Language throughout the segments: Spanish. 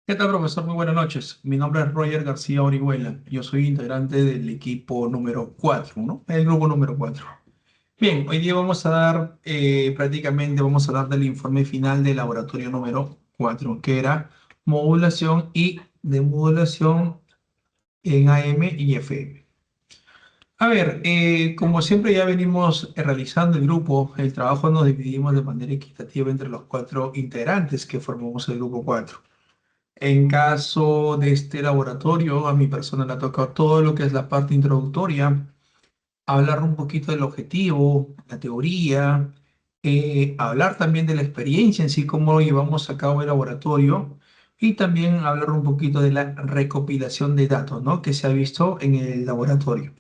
¿Qué tal, profesor? Muy buenas noches. Mi nombre es Roger García Orihuela. Yo soy integrante del equipo número 4, ¿no? El grupo número 4. Bien, hoy día vamos a dar, prácticamente vamos a dar del informe final del laboratorio número 4, que era modulación y demodulación en AM y FM. A ver, como siempre ya venimos realizando el grupo, el trabajo nos dividimos de manera equitativa entre los cuatro integrantes que formamos el grupo 4. En caso de este laboratorio, a mi persona le ha tocado todo lo que es la parte introductoria, hablar un poquito del objetivo, la teoría, hablar también de la experiencia en sí, cómo llevamos a cabo el laboratorio, y también hablar un poquito de la recopilación de datos, ¿no? Que se ha visto en el laboratorio.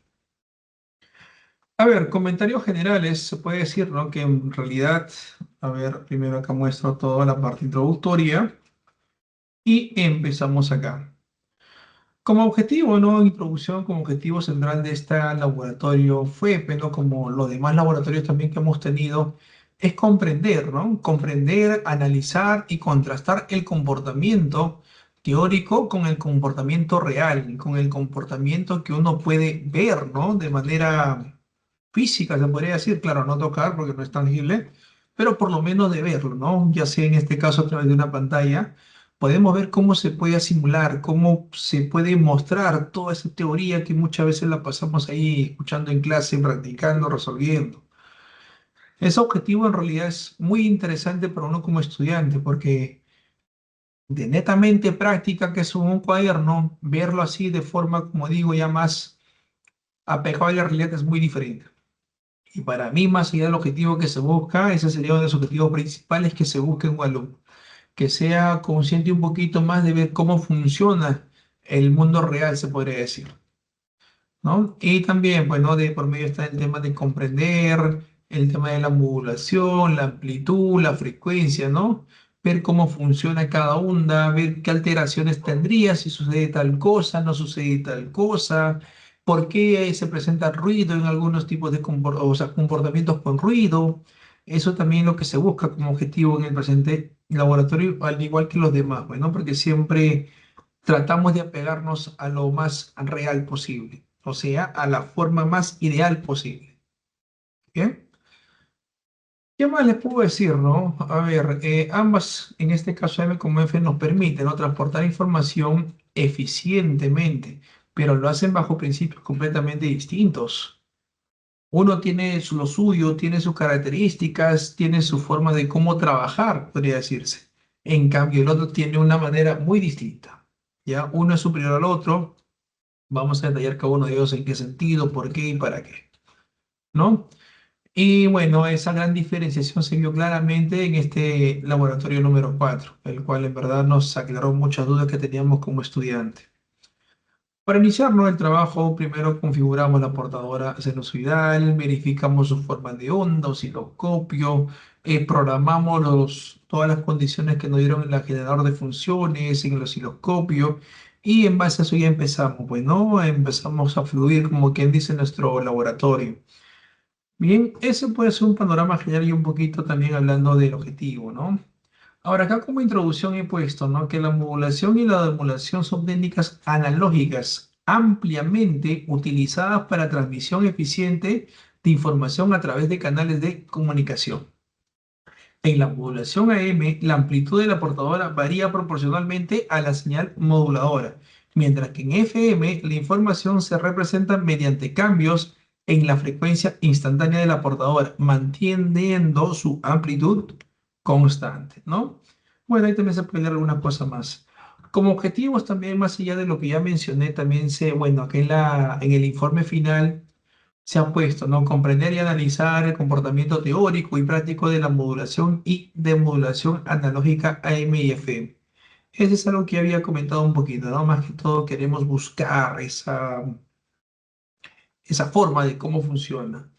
A ver, comentarios generales, se puede decir, ¿no? Que en realidad, a ver, primero acá muestro toda la parte introductoria y empezamos acá. Como objetivo, ¿no? Introducción como objetivo central de este laboratorio fue, pero como los demás laboratorios también que hemos tenido, es comprender, ¿no? Comprender, analizar y contrastar el comportamiento teórico con el comportamiento real, con el comportamiento que uno puede ver, ¿no? De manera física, se podría decir, claro, no tocar porque no es tangible, pero por lo menos de verlo, ¿no? Ya sea en este caso a través de una pantalla, podemos ver cómo se puede simular, cómo se puede mostrar toda esa teoría que muchas veces la pasamos ahí escuchando en clase, practicando, resolviendo. Ese objetivo en realidad es muy interesante para uno como estudiante, porque de netamente práctica, que es un cuaderno, verlo así de forma, como digo, ya más apegado a la realidad es muy diferente. Y para mí, más allá del objetivo que se busca, ese sería uno de los objetivos principales que se busque en un alumno, que sea consciente un poquito más de ver cómo funciona el mundo real, se podría decir, ¿no? Y también, pues, ¿no? De por medio está el tema de comprender, el tema de la modulación, la amplitud, la frecuencia, ¿no? Ver cómo funciona cada onda, ver qué alteraciones tendría, si sucede tal cosa, no sucede tal cosa, por qué se presenta ruido en algunos tipos de o sea, comportamientos con ruido. Eso también es lo que se busca como objetivo en el presente laboratorio, al igual que los demás, pues, ¿no? Porque siempre tratamos de apegarnos a lo más real posible, o sea, a la forma más ideal posible. ¿Bien? ¿Qué más les puedo decir, no? A ver, ambas, en este caso M como F, nos permiten, ¿no? Transportar información eficientemente, pero lo hacen bajo principios completamente distintos. Uno tiene lo suyo, tiene sus características, tiene su forma de cómo trabajar, podría decirse. En cambio, el otro tiene una manera muy distinta. ¿Ya? Uno es superior al otro. Vamos a detallar cada uno de ellos en qué sentido, por qué y para qué, ¿no? Y bueno, esa gran diferenciación se vio claramente en este laboratorio número 4, el cual en verdad nos aclaró muchas dudas que teníamos como estudiantes. Para iniciar, ¿no? El trabajo, primero configuramos la portadora sinusoidal, verificamos su forma de onda, osciloscopio, programamos todas las condiciones que nos dieron en el generador de funciones, en el osciloscopio, y en base a eso ya empezamos, pues, ¿no? Empezamos a fluir, como quien dice, en nuestro laboratorio. Bien, ese puede ser un panorama general y un poquito también hablando del objetivo, ¿no? Ahora, acá como introducción he puesto, ¿no? Que la modulación y la demodulación son técnicas analógicas ampliamente utilizadas para transmisión eficiente de información a través de canales de comunicación. En la modulación AM, la amplitud de la portadora varía proporcionalmente a la señal moduladora, mientras que en FM la información se representa mediante cambios en la frecuencia instantánea de la portadora, manteniendo su amplitud constante, ¿no? Bueno, ahí también se puede leer alguna cosa más. Como objetivos también, más allá de lo que ya mencioné, también bueno, aquí en el informe final se ha puesto, ¿no? Comprender y analizar el comportamiento teórico y práctico de la modulación y demodulación analógica AM y FM. Eso es algo que había comentado un poquito, ¿no? Más que todo queremos buscar esa forma de cómo funciona.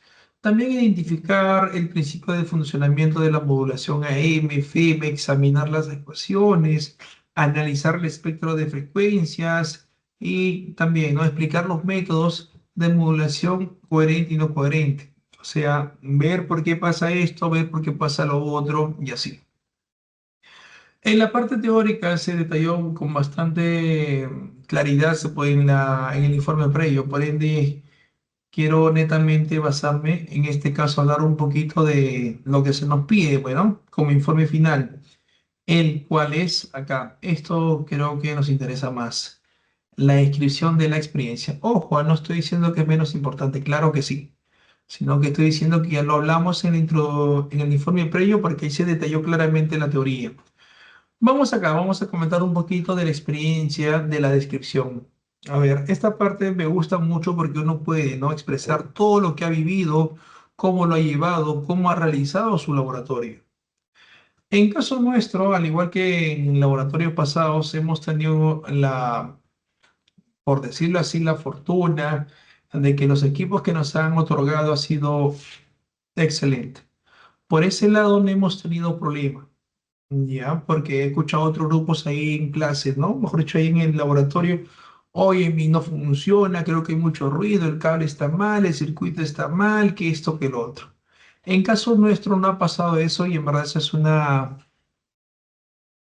También identificar el principio de funcionamiento de la modulación AM, FM, examinar las ecuaciones, analizar el espectro de frecuencias y también, ¿no? Explicar los métodos de modulación coherente y no coherente. O sea, ver por qué pasa esto, ver por qué pasa lo otro y así. En la parte teórica se detalló con bastante claridad se puede en el informe previo, por ende quiero netamente basarme, en este caso, hablar un poquito de lo que se nos pide, bueno, como informe final, el cual es acá. Esto creo que nos interesa más, la descripción de la experiencia. Ojo, no estoy diciendo que es menos importante, claro que sí, sino que estoy diciendo que ya lo hablamos en el informe previo porque ahí se detalló claramente la teoría. Vamos acá, vamos a comentar un poquito de la experiencia, de la descripción. A ver, esta parte me gusta mucho porque uno puede, ¿no?, expresar todo lo que ha vivido, cómo lo ha llevado, cómo ha realizado su laboratorio. En caso nuestro, al igual que en laboratorios pasados, hemos tenido por decirlo así, la fortuna de que los equipos que nos han otorgado ha sido excelente. Por ese lado no hemos tenido problema. Ya, porque he escuchado otros grupos ahí en clases, ¿no? Mejor dicho, ahí en el laboratorio. Oye, mi no funciona, creo que hay mucho ruido, el cable está mal, el circuito está mal, que esto, que lo otro. En caso nuestro no ha pasado eso y en verdad esa es una,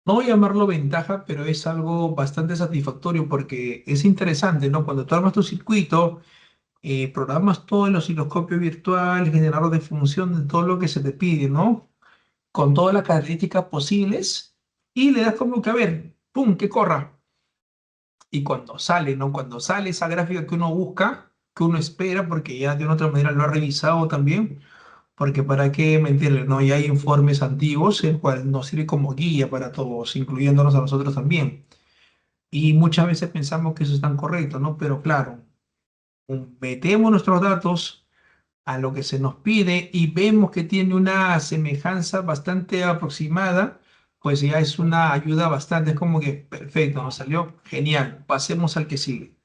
no voy a llamarlo ventaja, pero es algo bastante satisfactorio porque es interesante, ¿no? Cuando tú armas tu circuito, programas todo el osciloscopio virtual, generador de función, de todo lo que se te pide, ¿no? Con todas las características posibles y le das como que, a ver, ¡pum!, que corra. Y cuando sale, ¿no? Cuando sale esa gráfica que uno busca, que uno espera, porque ya de una otra manera lo ha revisado también, porque para qué mentirle, ¿no? Ya hay informes antiguos, el cual nos sirve como guía para todos, incluyéndonos a nosotros también. Y muchas veces pensamos que eso es tan correcto, ¿no? Pero claro, metemos nuestros datos a lo que se nos pide y vemos que tiene una semejanza bastante aproximada, pues ya es una ayuda bastante, es como que perfecto, nos salió genial, pasemos al que sigue.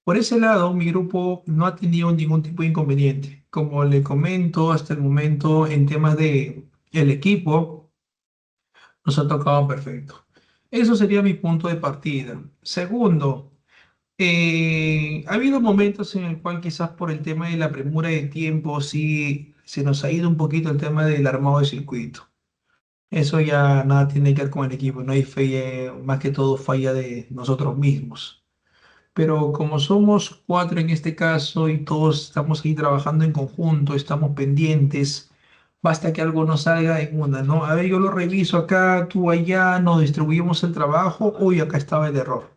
Por ese lado, mi grupo no ha tenido ningún tipo de inconveniente. Como le comento hasta el momento en temas de el equipo, nos ha tocado perfecto. Eso sería mi punto de partida. Segundo, ha habido momentos en el cual quizás por el tema de la premura de tiempo sí se nos ha ido un poquito el tema del armado de circuito. Eso ya nada tiene que ver con el equipo, no hay falla, más que todo falla de nosotros mismos. Pero como somos cuatro en este caso y todos estamos ahí trabajando en conjunto, estamos pendientes, basta que algo nos salga en una, ¿no? A ver, yo lo reviso acá, tú allá, nos distribuimos el trabajo, uy, acá estaba el error.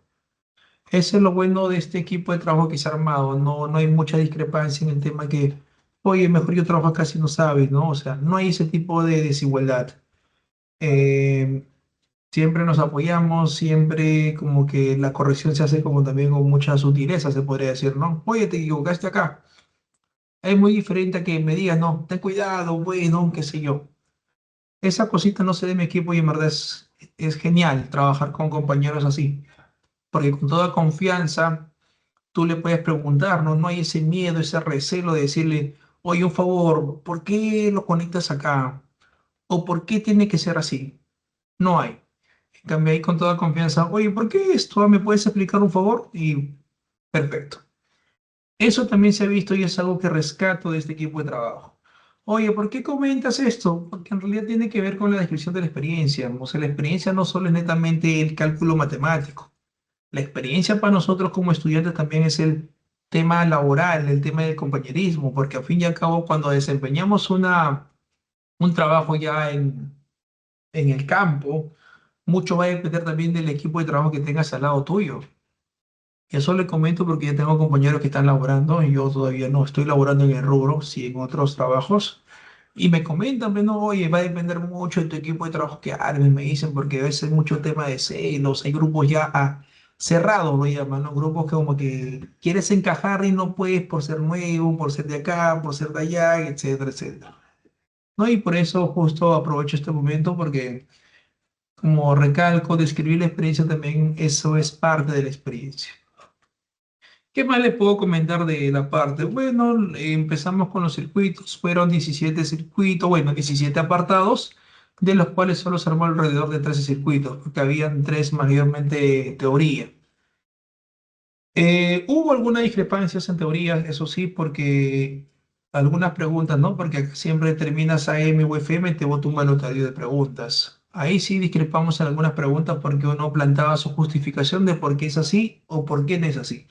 Ese es lo bueno de este equipo de trabajo que se ha armado. No, no hay mucha discrepancia en el tema que, oye, mejor yo trabajo acá si no sabes, ¿no? O sea, no hay ese tipo de desigualdad. Eh, Siempre nos apoyamos, siempre como que la corrección se hace como también con mucha sutileza, se podría decir, ¿no? Oye, te equivocaste acá. Es muy diferente a que me digas, no, ten cuidado, bueno, qué sé yo. Esa cosita no se de mi equipo y en verdad es genial trabajar con compañeros así, porque con toda confianza tú le puedes preguntar, ¿no? No hay ese miedo, ese recelo de decirle, oye, un favor, ¿por qué lo conectas acá? ¿O por qué tiene que ser así? No hay. En cambio, ahí con toda confianza, oye, ¿por qué esto? ¿Me puedes explicar un favor? Y perfecto. Eso también se ha visto y es algo que rescato de este equipo de trabajo. Oye, ¿por qué comentas esto? Porque en realidad tiene que ver con la descripción de la experiencia. O sea, la experiencia no solo es netamente el cálculo matemático. La experiencia para nosotros como estudiantes también es el tema laboral, el tema del compañerismo, porque al fin y al cabo cuando desempeñamos un trabajo ya en el campo, mucho va a depender también del equipo de trabajo que tengas al lado tuyo. Eso le comento porque ya tengo compañeros que están laborando y yo todavía no estoy laborando en el rubro, sí en otros trabajos. Y me comentan, pero no, oye, va a depender mucho de tu equipo de trabajo que armes, me dicen, porque a veces hay mucho tema de celos, hay grupos ya cerrados, lo llaman, ¿no? Grupos que como que quieres encajar y no puedes por ser nuevo, por ser de acá, por ser de allá, etcétera, etcétera. ¿No? Y por eso justo aprovecho este momento porque, como recalco, describir la experiencia también, eso es parte de la experiencia. ¿Qué más le puedo comentar de la parte? Bueno, empezamos con los circuitos. Fueron 17 circuitos, bueno, 17 apartados, de los cuales solo se armó alrededor de 13 circuitos, porque habían tres mayormente teoría. Hubo algunas discrepancias en teoría, eso sí, porque algunas preguntas, ¿no? Porque acá siempre terminas AM o FM, te boto un manotario de preguntas. Ahí sí discrepamos en algunas preguntas porque uno planteaba su justificación de por qué es así o por qué no es así.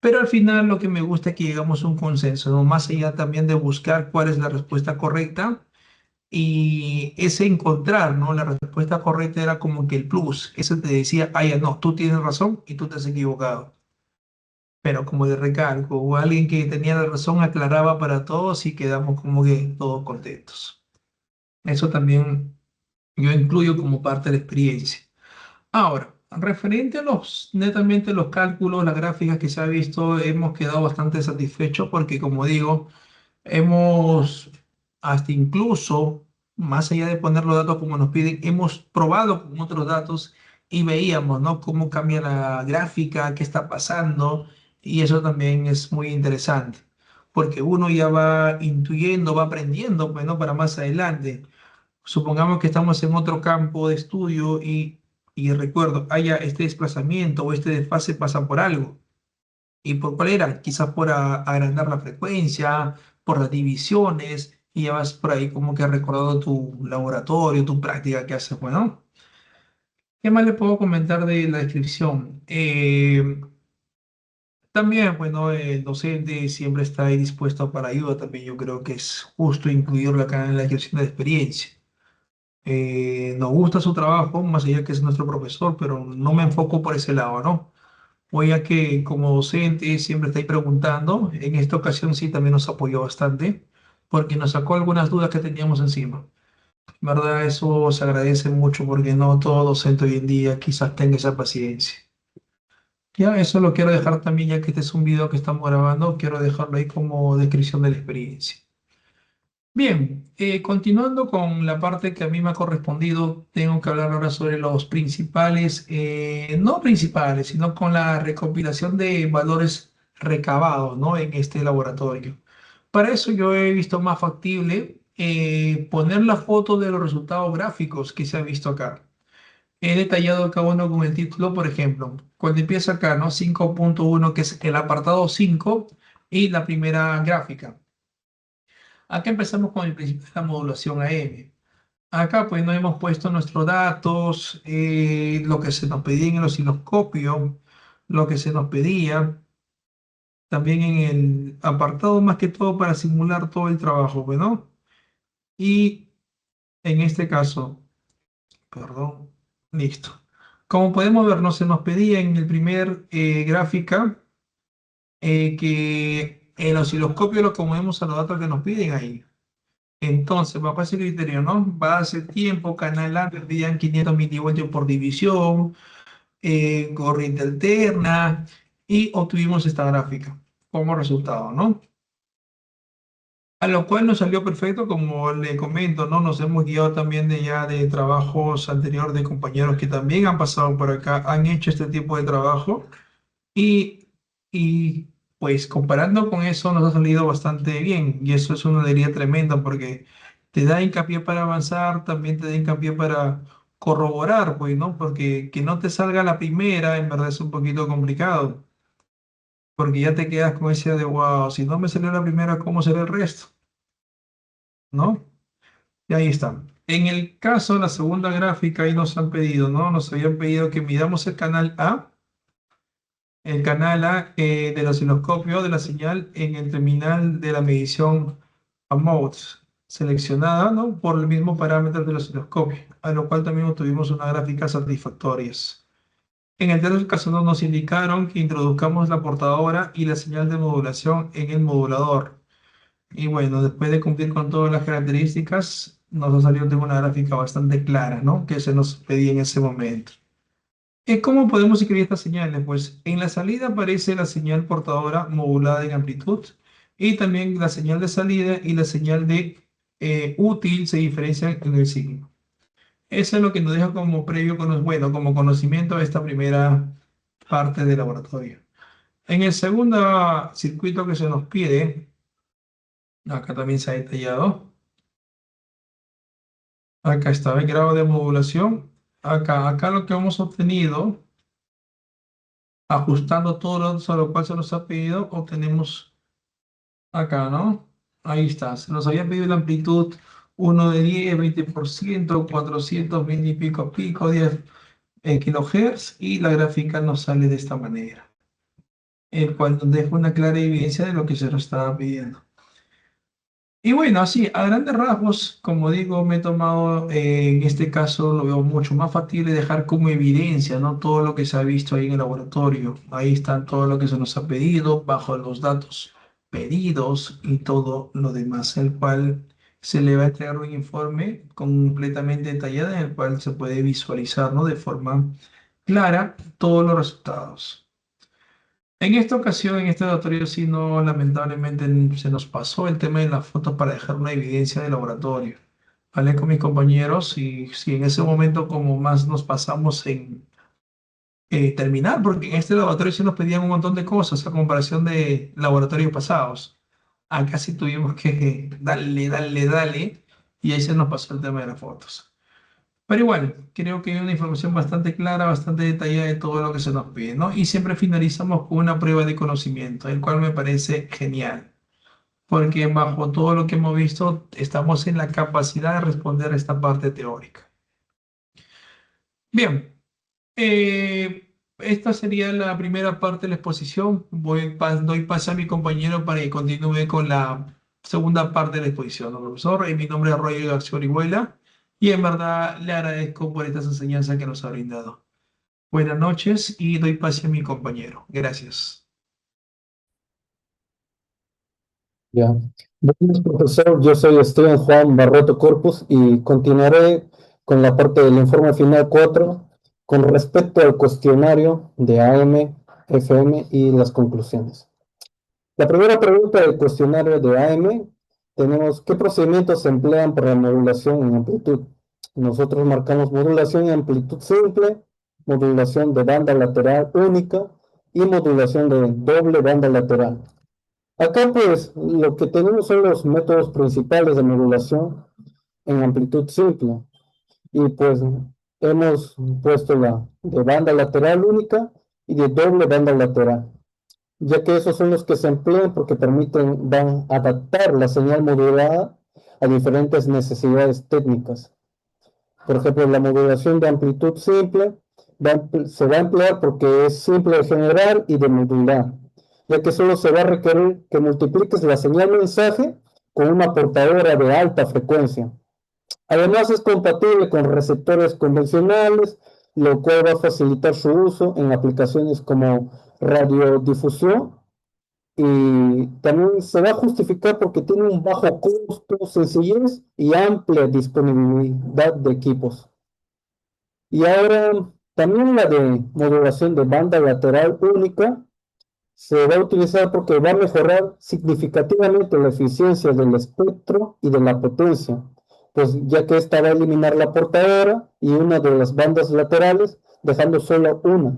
Pero al final lo que me gusta es que llegamos a un consenso, ¿no? Más allá también de buscar cuál es la respuesta correcta y ese encontrar, ¿no? La respuesta correcta era como que el plus. Ese te decía, ah, ya no, tú tienes razón y tú te has equivocado. Pero como de recalco, o alguien que tenía la razón aclaraba para todos y quedamos como que todos contentos. Eso también yo incluyo como parte de la experiencia. Ahora, referente a netamente los cálculos, las gráficas que se ha visto, hemos quedado bastante satisfechos porque, como digo, hemos hasta incluso, más allá de poner los datos como nos piden, hemos probado con otros datos y veíamos, ¿no? Cómo cambia la gráfica, qué está pasando, y eso también es muy interesante, porque uno ya va intuyendo, va aprendiendo, pues, ¿no? Para más adelante. Supongamos que estamos en otro campo de estudio y recuerdo, haya este desplazamiento o este desfase pasa por algo. ¿Y por cuál era? Quizás por agrandar la frecuencia, por las divisiones, y ya vas por ahí como que recordando tu laboratorio, tu práctica que haces. Bueno, ¿qué más le puedo comentar de la descripción? También, bueno, el docente siempre está ahí dispuesto para ayuda. También yo creo que es justo incluirlo acá en la descripción de experiencia. Nos gusta su trabajo, más allá que es nuestro profesor, pero no me enfoco por ese lado, ¿no? O ya que como docente siempre está ahí preguntando, en esta ocasión sí también nos apoyó bastante, porque nos sacó algunas dudas que teníamos encima. En verdad, eso se agradece mucho porque no todo docente hoy en día quizás tenga esa paciencia. Ya, eso lo quiero dejar también, ya que este es un video que estamos grabando, quiero dejarlo ahí como descripción de la experiencia. Bien, continuando con la parte que a mí me ha correspondido, tengo que hablar ahora sobre los principales, no principales, sino con la recopilación de valores recabados, ¿no? En este laboratorio. Para eso yo he visto más factible poner la foto de los resultados gráficos que se ha visto acá. He detallado cada uno con el título, por ejemplo, cuando empieza acá, ¿no? 5.1, que es el apartado 5 y la primera gráfica. Acá empezamos con el principio de la modulación AM. Acá pues no hemos puesto nuestros datos, lo que se nos pedía en el osciloscopio, lo que se nos pedía, también en el apartado más que todo para simular todo el trabajo, pues, ¿no? Y en este caso, perdón, listo. Como podemos ver, no se nos pedía en el primer gráfica que el osciloscopio lo acomodemos a los datos que nos piden ahí. Entonces, bajo ese criterio, ¿no? Base, tiempo, canal A, perdían 500 milivoltios por división, corriente alterna, y obtuvimos esta gráfica como resultado, ¿no? A lo cual nos salió perfecto, como le comento, ¿no? Nos hemos guiado también de ya de trabajos anteriores de compañeros que también han pasado por acá, han hecho este tipo de trabajo, y, y pues comparando con eso nos ha salido bastante bien y eso es una alegría tremenda porque te da hincapié para avanzar, también te da hincapié para corroborar, pues, ¿no? Porque que no te salga la primera en verdad es un poquito complicado porque ya te quedas con ese de, wow, si no me salió la primera, ¿cómo será el resto? ¿No? Y ahí está. En el caso de la segunda gráfica, ahí nos han pedido, ¿no? Nos habían pedido que midamos el canal A del osciloscopio de la señal en el terminal de la medición AMOUT, seleccionada, ¿no? Por el mismo parámetro del osciloscopio, a lo cual también obtuvimos una gráfica satisfactorias. En el tercer caso no nos indicaron que introduzcamos la portadora y la señal de modulación en el modulador. Y bueno, después de cumplir con todas las características, nos ha salido tengo una gráfica bastante clara, ¿no? Que se nos pedía en ese momento. ¿Cómo podemos escribir estas señales? Pues en la salida aparece la señal portadora modulada en amplitud y también la señal de salida y la señal de útil se diferencian en el signo. Eso es lo que nos deja como previo, bueno, como conocimiento de esta primera parte del laboratorio. En el segundo circuito que se nos pide, acá también se ha detallado, acá está el grado de modulación, acá lo que hemos obtenido ajustando todos los datos a lo cual se nos ha pedido, obtenemos acá, ¿no? Ahí está. Se nos había pedido la amplitud uno de 10, 20%, 400, mil y pico, pico, 10 kilohertz, y la gráfica nos sale de esta manera, el cual nos deja una clara evidencia de lo que se nos estaba pidiendo. Y bueno, así, a grandes rasgos, como digo, me he tomado, en este caso lo veo mucho más factible dejar como evidencia, ¿no? Todo lo que se ha visto ahí en el laboratorio. Ahí están todo lo que se nos ha pedido, bajo los datos pedidos y todo lo demás, el cual se le va a entregar un informe completamente detallado en el cual se puede visualizar, ¿no? De forma clara todos los resultados. En esta ocasión, en este laboratorio, sí, no, lamentablemente se nos pasó el tema de las fotos para dejar una evidencia de laboratorio. Hablé con mis compañeros y si en ese momento como más nos pasamos en terminar, porque en este laboratorio sí nos pedían un montón de cosas a comparación de laboratorios pasados. Acá sí tuvimos que darle, darle, darle, y ahí se nos pasó el tema de las fotos. Pero igual, creo que hay una información bastante clara, bastante detallada de todo lo que se nos pide, ¿no? Y siempre finalizamos con una prueba de conocimiento, el cual me parece genial, porque bajo todo lo que hemos visto, estamos en la capacidad de responder a esta parte teórica. Bien, esta sería la primera parte de la exposición. Doy paso a mi compañero para que continúe con la segunda parte de la exposición, ¿no, profesor? Mi nombre es Roger García Orihuela y en verdad le agradezco por estas enseñanzas que nos ha brindado. Buenas noches y doy paso a mi compañero. Gracias. Ya. Buenas, profesor. Yo soy Esteban Juan Barroto Corpus y continuaré con la parte del informe final 4 con respecto al cuestionario de AM, FM y las conclusiones. La primera pregunta del cuestionario de AM tenemos: ¿qué procedimientos se emplean para la modulación en amplitud? Nosotros marcamos modulación en amplitud simple, modulación de banda lateral única y modulación de doble banda lateral. Acá pues lo que tenemos son los métodos principales de modulación en amplitud simple y pues hemos puesto la de banda lateral única y de doble banda lateral, ya que esos son los que se emplean porque van a adaptar la señal modulada a diferentes necesidades técnicas. Por ejemplo, la modulación de amplitud simple se va a emplear porque es simple de generar y de modular, ya que solo se va a requerir que multipliques la señal mensaje con una portadora de alta frecuencia. Además, es compatible con receptores convencionales, lo cual va a facilitar su uso en aplicaciones como radiodifusión, y también se va a justificar porque tiene un bajo costo, sencillez y amplia disponibilidad de equipos. Y ahora también la de modulación de banda lateral única se va a utilizar porque va a mejorar significativamente la eficiencia del espectro y de la potencia, pues ya que esta va a eliminar la portadora y una de las bandas laterales, dejando solo una.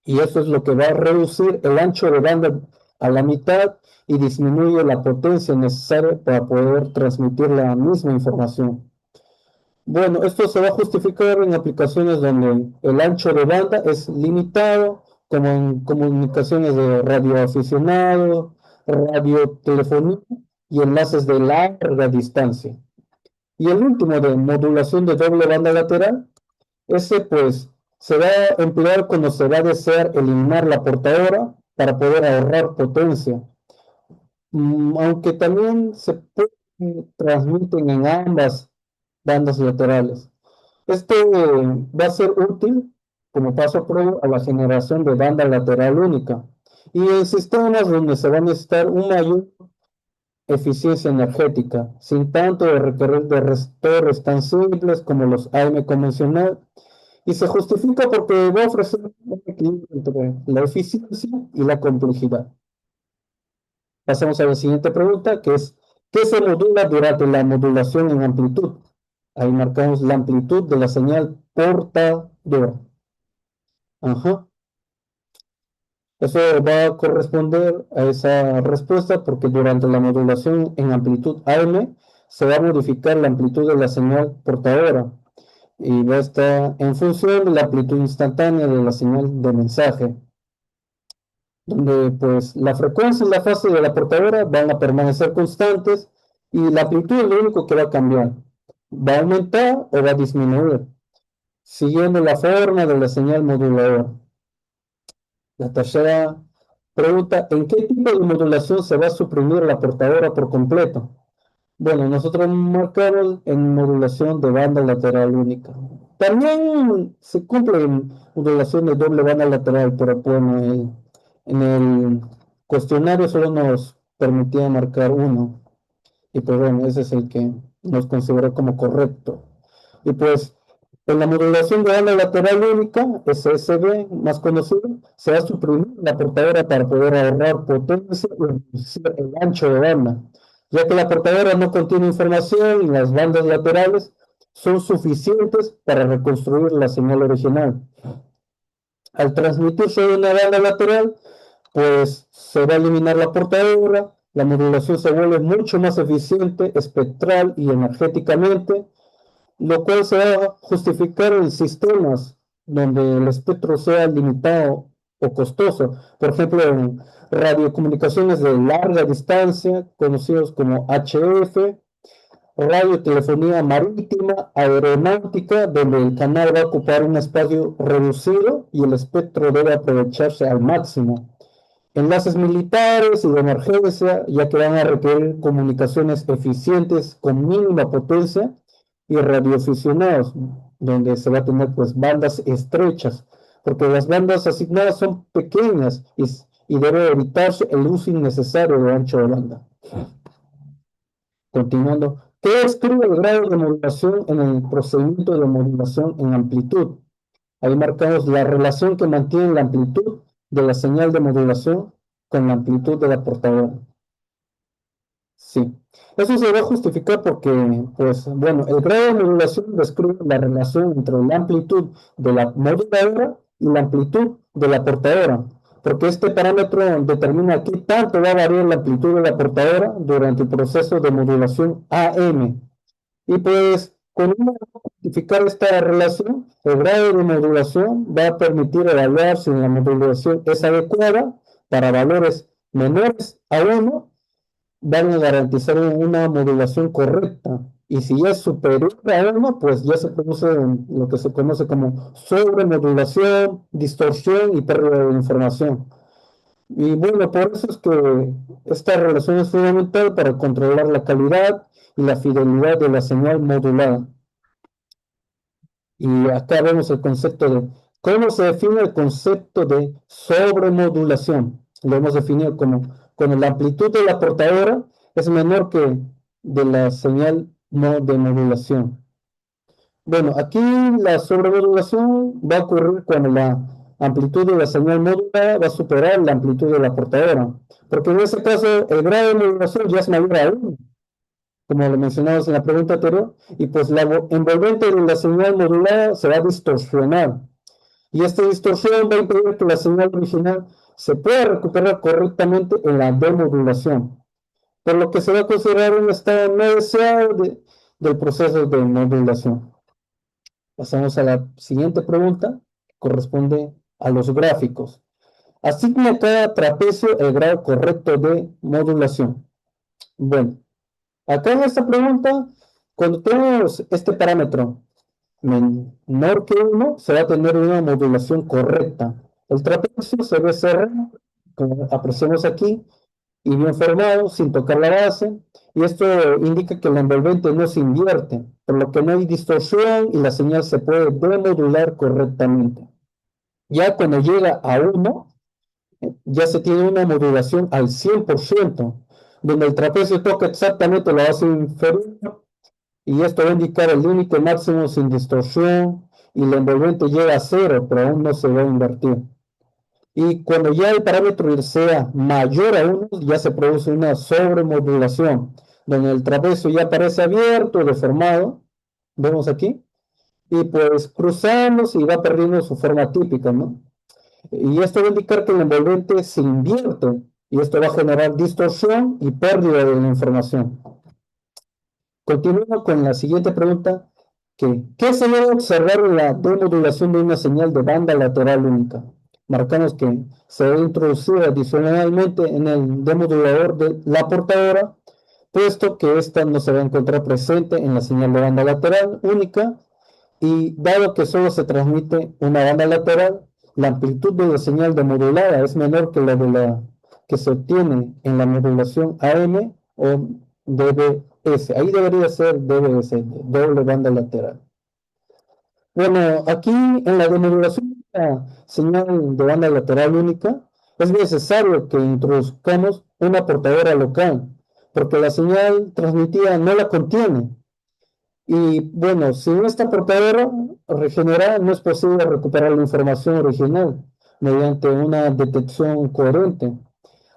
Y eso es lo que va a reducir el ancho de banda a la mitad y disminuye la potencia necesaria para poder transmitir la misma información. Bueno, esto se va a justificar en aplicaciones donde el ancho de banda es limitado, como en comunicaciones de radioaficionado, radiotelefonía y enlaces de larga distancia. Y el último de modulación de doble banda lateral, ese pues se va a emplear cuando se va a desear eliminar la portadora para poder ahorrar potencia. Aunque también transmiten en ambas bandas laterales. Esto va a ser útil como paso previo a la generación de banda lateral única y en sistemas donde se va a necesitar una mayor eficiencia energética, sin tanto de requerir de resistores tan simples como los AM convencional, y se justifica porque va a ofrecer un equilibrio entre la eficiencia y la complejidad. Pasamos a la siguiente pregunta, que es: ¿qué se modula durante la modulación en amplitud? Ahí marcamos la amplitud de la señal portadora. Ajá. Eso va a corresponder a esa respuesta porque durante la modulación en amplitud AM se va a modificar la amplitud de la señal portadora y va a estar en función de la amplitud instantánea de la señal de mensaje, donde pues la frecuencia y la fase de la portadora van a permanecer constantes Y la amplitud es lo único que va a cambiar. ¿Va a aumentar o va a disminuir? Siguiendo la forma de la señal moduladora. La tercera pregunta, ¿en qué tipo de modulación se va a suprimir la portadora por completo? Bueno, nosotros marcamos en modulación de banda lateral única. También se cumple en modulación de doble banda lateral, pero bueno, en el cuestionario solo nos permitía marcar uno. Y pues bueno, ese es el que nos consideró como correcto. Y pues en la modulación de banda lateral única, SSB, más conocido, se va a suprimir la portadora para poder ahorrar potencia y reducir el ancho de banda, ya que la portadora no contiene información y las bandas laterales son suficientes para reconstruir la señal original. Al transmitir sobre una banda lateral, pues se va a eliminar la portadora, la modulación se vuelve mucho más eficiente espectral y energéticamente, lo cual se va a justificar en sistemas donde el espectro sea limitado o costoso. Por ejemplo, en radiocomunicaciones de larga distancia, conocidos como HF, radiotelefonía marítima, aeronáutica, donde el canal va a ocupar un espacio reducido y el espectro debe aprovecharse al máximo. Enlaces militares y de emergencia, ya que van a requerir comunicaciones eficientes con mínima potencia y radioaficionados, donde se va a tener pues bandas estrechas, porque las bandas asignadas son pequeñas y debe evitarse el uso innecesario de ancho de banda. Continuando, ¿qué describe el grado de modulación en el procedimiento de modulación en amplitud? Ahí marcamos la relación que mantiene la amplitud de la señal de modulación con la amplitud de la portadora. Sí, eso se va a justificar porque, pues, bueno, el grado de modulación describe la relación entre la amplitud de la moduladora y la amplitud de la portadora, porque este parámetro determina qué tanto va a variar la amplitud de la portadora durante el proceso de modulación AM. Y pues con una identificar esta relación, el grado de modulación va a permitir evaluar si la modulación es adecuada para valores menores a 1, van a garantizar una modulación correcta. Y si ya es superior a 1, pues ya se produce lo que se conoce como sobremodulación, distorsión y pérdida de información. Y bueno, por eso es que esta relación es fundamental para controlar la calidad y la fidelidad de la señal modulada. Y acá vemos el concepto de cómo se define el concepto de sobremodulación. Lo hemos definido como cuando la amplitud de la portadora es menor que de la señal no de modulación. Bueno, aquí la sobremodulación va a ocurrir cuando la amplitud de la señal modulada va a superar la amplitud de la portadora, porque en ese caso el grado de modulación ya es mayor a 1, como lo mencionamos en la pregunta anterior, y pues la envolvente de la señal modulada se va a distorsionar, y esta distorsión va a impedir que la señal original se pueda recuperar correctamente en la demodulación, por lo que se va a considerar un estado no deseado del proceso de modulación. Pasamos a la siguiente pregunta, corresponde a los gráficos. Asigna cada trapecio el grado correcto de modulación. Bueno, acá en esta pregunta, cuando tenemos este parámetro menor que 1, se va a tener una modulación correcta. El trapecio se ve cerrado, como apreciamos aquí, y bien formado, sin tocar la base, y esto indica que el envolvente no se invierte, por lo que no hay distorsión y la señal se puede demodular correctamente. Ya cuando llega a 1, ya se tiene una modulación al 100%, donde el trapecio toca exactamente la base inferior, y esto va a indicar el límite máximo sin distorsión, y el envolvente llega a 0, pero aún no se va a invertir. Y cuando ya el parámetro sea mayor a 1, ya se produce una sobremodulación, donde el trapecio ya aparece abierto, deformado, vemos aquí, y pues cruzamos y va perdiendo su forma típica, ¿no? Y esto va a indicar que el envolvente se invierte, y esto va a generar distorsión y pérdida de la información. Continuando con la siguiente pregunta, ¿qué se debe observar en la demodulación de una señal de banda lateral única? Marcamos que se debe introducir adicionalmente en el demodulador de la portadora puesto que ésta no se va a encontrar presente en la señal de banda lateral única y dado que solo se transmite una banda lateral, la amplitud de la señal de modulada es menor que la de la que se obtiene en la modulación AM o DBS. Ahí debería ser DBS, doble banda lateral. Bueno, aquí en la demodulación de la señal de banda lateral única es necesario que introduzcamos una portadora local, porque la señal transmitida no la contiene. Y bueno, sin esta portadora regenerada no es posible recuperar la información original mediante una detección coherente.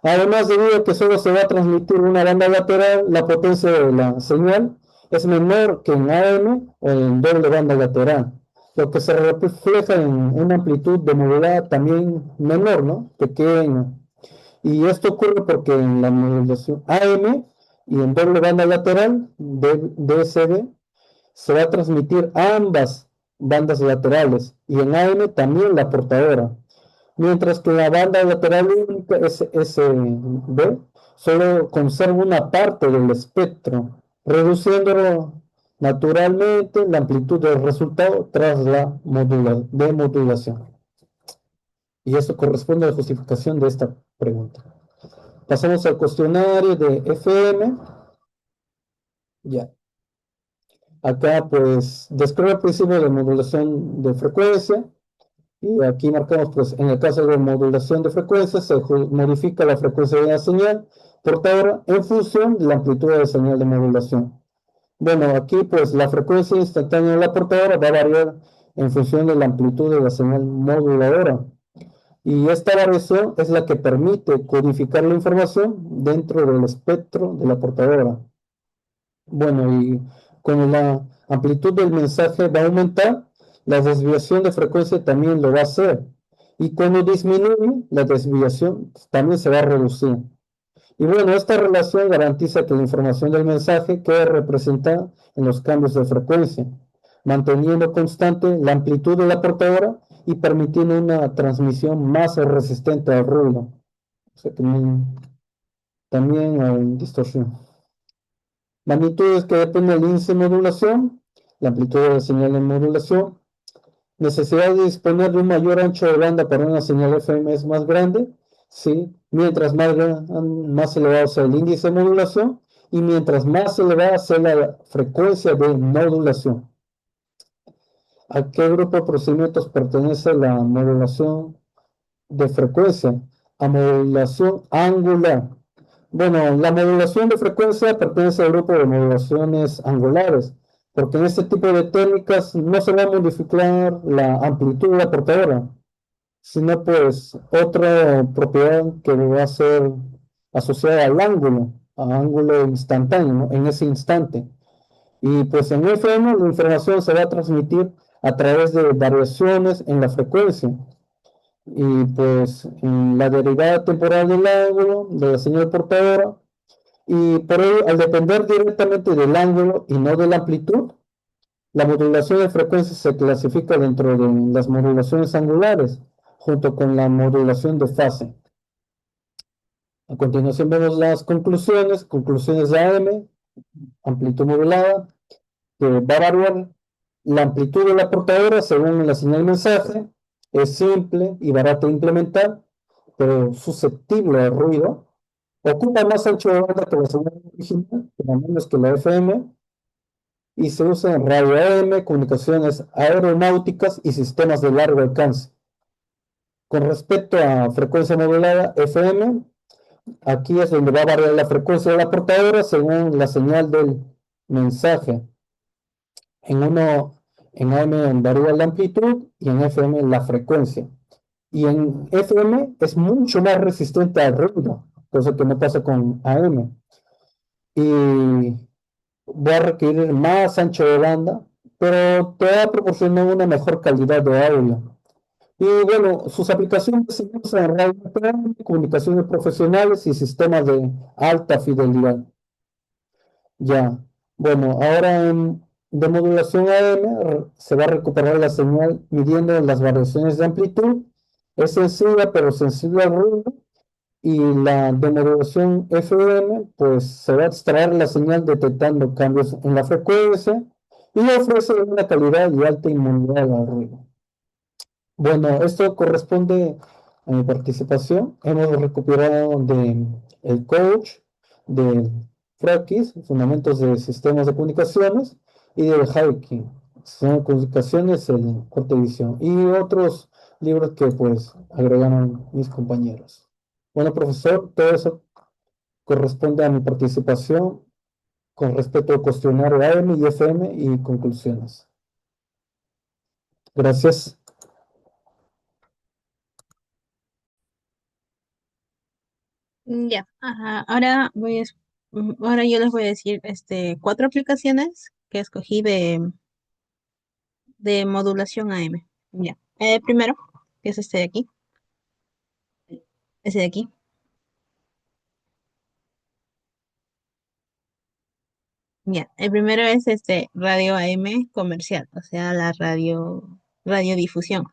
Además, debido a que solo se va a transmitir una banda lateral, la potencia de la señal es menor que en AM o en doble banda lateral, lo que se refleja en una amplitud de modulada también menor, ¿no? Pequeña. Y esto ocurre porque en la modulación AM y en doble banda lateral, DSB, se va a transmitir ambas bandas laterales y en AM también la portadora, mientras que la banda lateral única SSB solo conserva una parte del espectro, reduciendo naturalmente la amplitud del resultado tras la demodulación. Y eso corresponde a la justificación de esta pregunta. Pasamos al cuestionario de FM. Ya. Acá pues describe el principio de modulación de frecuencia. Y aquí marcamos, pues, en el caso de modulación de frecuencia, se modifica la frecuencia de la señal portadora en función de la amplitud de la señal de modulación. Bueno, aquí, pues, la frecuencia instantánea de la portadora va a variar en función de la amplitud de la señal moduladora. Y esta variación es la que permite codificar la información dentro del espectro de la portadora. Bueno, y cuando la amplitud del mensaje va a aumentar, la desviación de frecuencia también lo va a hacer. Y cuando disminuye, la desviación también se va a reducir. Y bueno, esta relación garantiza que la información del mensaje quede representada en los cambios de frecuencia, manteniendo constante la amplitud de la portadora y permitiendo una transmisión más resistente al ruido. O sea, también hay distorsión. Magnitudes que dependen del índice de modulación, la amplitud de la señal de modulación, necesidad de disponer de un mayor ancho de banda para una señal FM es más grande, ¿sí? Mientras más elevado sea el índice de modulación y mientras más elevada sea la frecuencia de modulación. ¿A qué grupo de procedimientos pertenece la modulación de frecuencia? A modulación angular. Bueno, la modulación de frecuencia pertenece al grupo de modulaciones angulares, porque en este tipo de técnicas no se va a modificar la amplitud de la portadora, sino pues otra propiedad que va a ser asociada al ángulo instantáneo, ¿no? En ese instante. Y pues en FM la información se va a transmitir a través de variaciones en la frecuencia. Y pues en la derivada temporal del ángulo de la señal portadora y por ello, al depender directamente del ángulo y no de la amplitud, la modulación de frecuencia se clasifica dentro de las modulaciones angulares, junto con la modulación de fase. A continuación vemos las conclusiones de AM, amplitud modulada, que va a variar la amplitud de la portadora según la señal mensaje, es simple y barata de implementar, pero susceptible al ruido. Ocupa más ancho de banda que la señal original, pero menos que la FM, y se usa en radio AM, comunicaciones aeronáuticas y sistemas de largo alcance. Con respecto a frecuencia modulada FM, aquí es donde va a variar la frecuencia de la portadora según la señal del mensaje. En AM varía la amplitud y en FM la frecuencia. Y en FM es mucho más resistente al ruido, cosa que no pasa con AM. Y va a requerir más ancho de banda, pero te va a proporcionar una mejor calidad de audio. Y bueno, sus aplicaciones se usan en radio, comunicaciones profesionales y sistemas de alta fidelidad. Ya, bueno, ahora de modulación AM se va a recuperar la señal midiendo las variaciones de amplitud. Es sencilla, pero sensible al ruido Y la demodulación FM, pues se va a extraer la señal detectando cambios en la frecuencia y ofrece una calidad y alta inmunidad al ruido. Bueno, esto corresponde a mi participación. Hemos recuperado de el coach, de Frakis, Fundamentos de Sistemas de Comunicaciones, y del Hiking, Sistemas de Comunicaciones, el cuarta edición, y otros libros que pues agregaron mis compañeros. Bueno, profesor, todo eso corresponde a mi participación con respecto al cuestionario AM y FM y conclusiones. Gracias. Ya, ajá. Ahora yo les voy a decir cuatro aplicaciones que escogí de modulación AM. Ya. Primero, que es este de aquí, ese de aquí. Ya. El primero es radio AM comercial, o sea, la radiodifusión.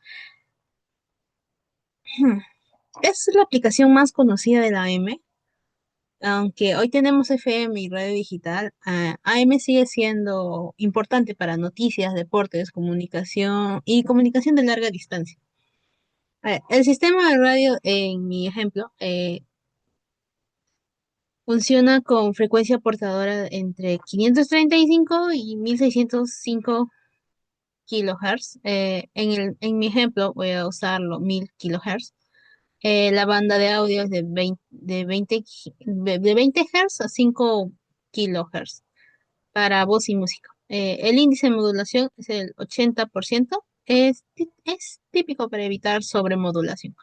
Es la aplicación más conocida de la AM. Aunque hoy tenemos FM y radio digital, AM sigue siendo importante para noticias, deportes, comunicación y comunicación de larga distancia. A ver, el sistema de radio, en mi ejemplo, funciona con frecuencia portadora entre 535 y 1605 kilohertz. En mi ejemplo voy a usarlo 1000 kilohertz. La banda de audio es de 20 Hz a 5 kilohertz para voz y música. El índice de modulación es el 80%. Es típico para evitar sobremodulación.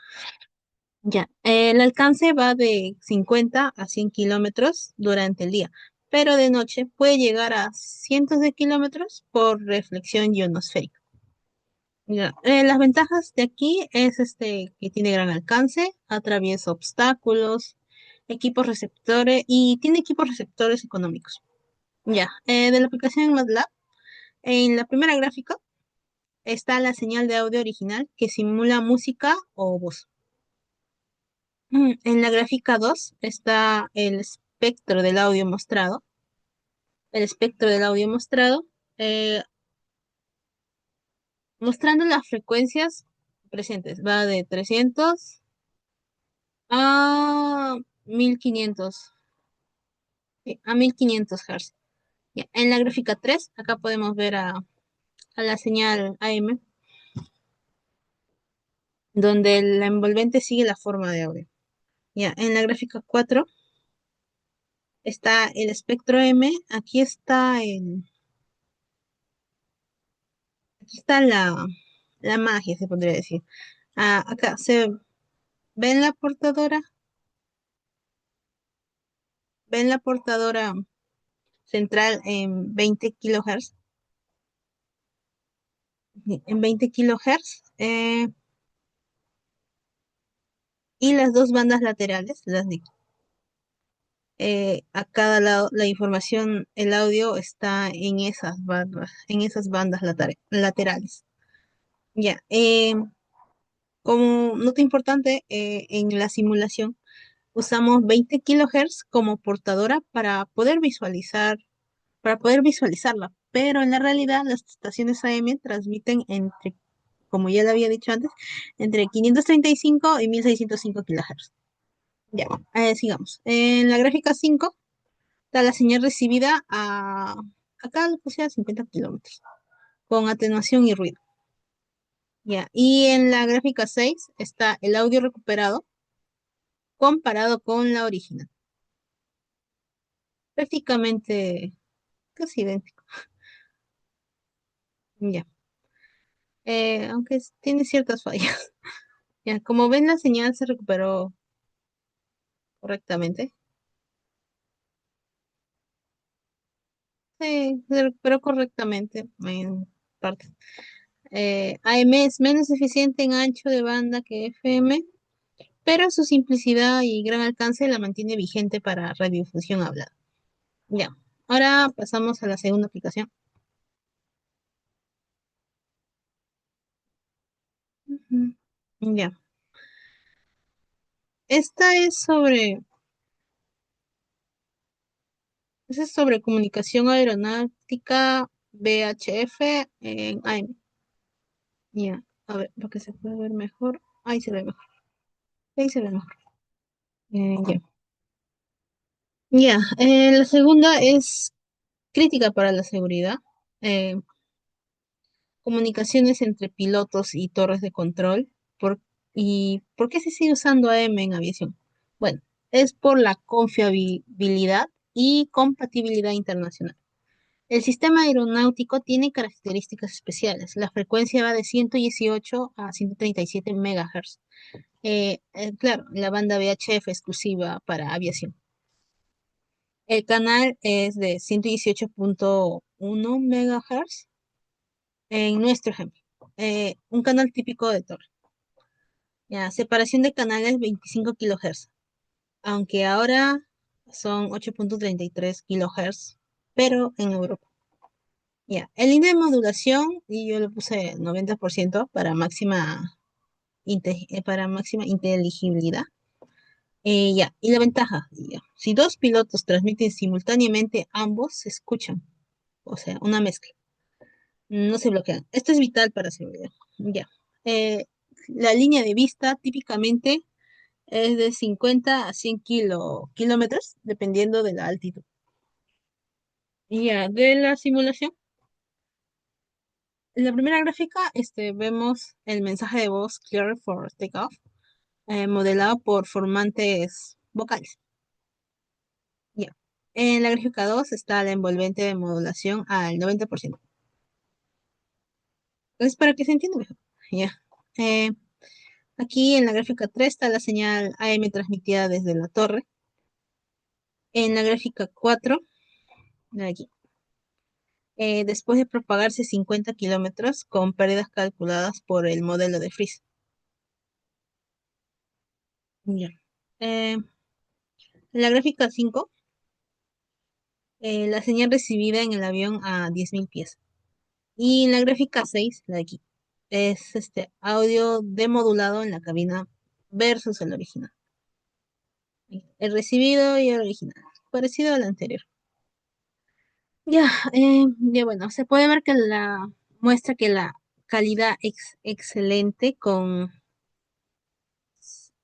Ya, el alcance va de 50 a 100 kilómetros durante el día, pero de noche puede llegar a cientos de kilómetros por reflexión ionosférica. Ya, las ventajas de aquí es que tiene gran alcance, atraviesa obstáculos, equipos receptores y tiene equipos receptores económicos. Ya, de la aplicación MATLAB, en la primera gráfica está la señal de audio original que simula música o voz. En la gráfica 2 está el espectro del audio mostrado. El espectro del audio mostrado, eh, mostrando las frecuencias presentes. Va de 300 a 1500, sí, a 1500 Hz. Ya, en la gráfica 3 acá podemos ver a la señal AM, donde la envolvente sigue la forma de audio. Ya, en la gráfica 4 está el espectro M, aquí está la magia, se podría decir. Acá se ve en la portadora, ven la portadora central en 20 kilohertz, en 20 kilohertz, y las dos bandas laterales, a cada lado, la información, el audio está en esas bandas laterales. Ya, como nota importante, en la simulación usamos 20 kilohertz como portadora para poder visualizarla, pero en la realidad las estaciones AM transmiten como ya le había dicho antes, entre 535 y 1605 kilohertz. Ya, sigamos. En la gráfica 5 está la señal recibida acá lo puse a 50 kilómetros, con atenuación y ruido. Ya, y en la gráfica 6 está el audio recuperado comparado con la original. Prácticamente casi idéntico. Ya, aunque tiene ciertas fallas. Ya, como ven, la señal se recuperó correctamente. Sí, se recuperó correctamente en parte. AM es menos eficiente en ancho de banda que FM, pero su simplicidad y gran alcance la mantiene vigente para radiodifusión hablada. Ya, ahora pasamos a la segunda aplicación. Ujú. Ya, Esta es sobre comunicación aeronáutica VHF en AM. Ya, a ver, lo que se puede ver mejor. Ahí se ve mejor. Ahí se ve mejor. Ya. Ya, la segunda es crítica para la seguridad. eh, Comunicaciones entre pilotos y torres de control. ¿Y por qué se sigue usando AM en aviación? Bueno, es por la confiabilidad y compatibilidad internacional. El sistema aeronáutico tiene características especiales. La frecuencia va de 118 a 137 MHz. Claro, la banda VHF exclusiva para aviación. El canal es de 118.1 MHz en nuestro ejemplo. Un canal típico de torre. Ya, separación de canales 25 kHz, aunque ahora son 8.33 kHz, pero en Europa. Ya, el línea de modulación, y yo le puse 90% para máxima inteligibilidad. Ya, y la ventaja, ya, si dos pilotos transmiten simultáneamente, ambos se escuchan, o sea, una mezcla, no se bloquean. Esto es vital para seguridad. Ya. Eh, la línea de vista típicamente es de 50 a 100 kilómetros, dependiendo de la altitud. Y ya, de la simulación, en la primera gráfica vemos el mensaje de voz Clear for Takeoff, modelado por formantes vocales. Ya. En la gráfica 2 está la envolvente de modulación al 90%. Es para que se entienda mejor. Ya. Eh, Aquí en la gráfica 3 está la señal AM transmitida desde la torre. En la gráfica 4, de aquí, después de propagarse 50 kilómetros con pérdidas calculadas por el modelo de Fries. Ya. Eh, en la gráfica 5, la señal recibida en el avión a 10.000 pies. Y en la gráfica 6, la de aquí, es este audio demodulado en la cabina versus el original. El recibido y el original, parecido al anterior. Ya, ya bueno, se puede ver que muestra que la calidad excelente con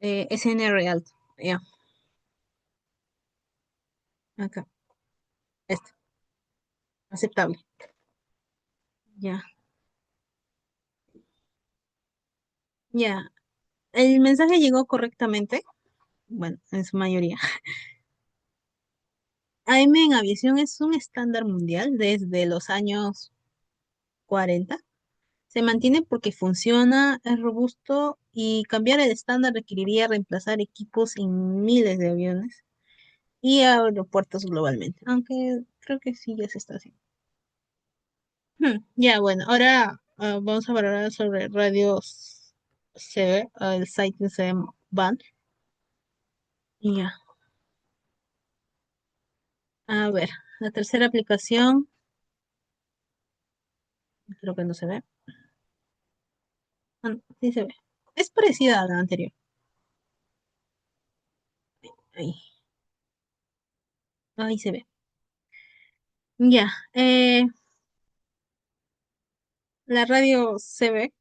SNR alto. Ya, acá, este, aceptable. Ya, ya. El mensaje llegó correctamente, bueno, en su mayoría. AM en aviación es un estándar mundial desde los años 40. Se mantiene porque funciona, es robusto y cambiar el estándar requeriría reemplazar equipos en miles de aviones y aeropuertos globalmente, aunque creo que sí ya se está haciendo. Ya, bueno, ahora vamos a hablar sobre radios CB, el Sighting CM Band. Y ya, a ver, la tercera aplicación, creo que no se ve. Ah, no, sí se ve. Es parecida a la anterior. Ahí, ahí se ve. Ya, la radio CB,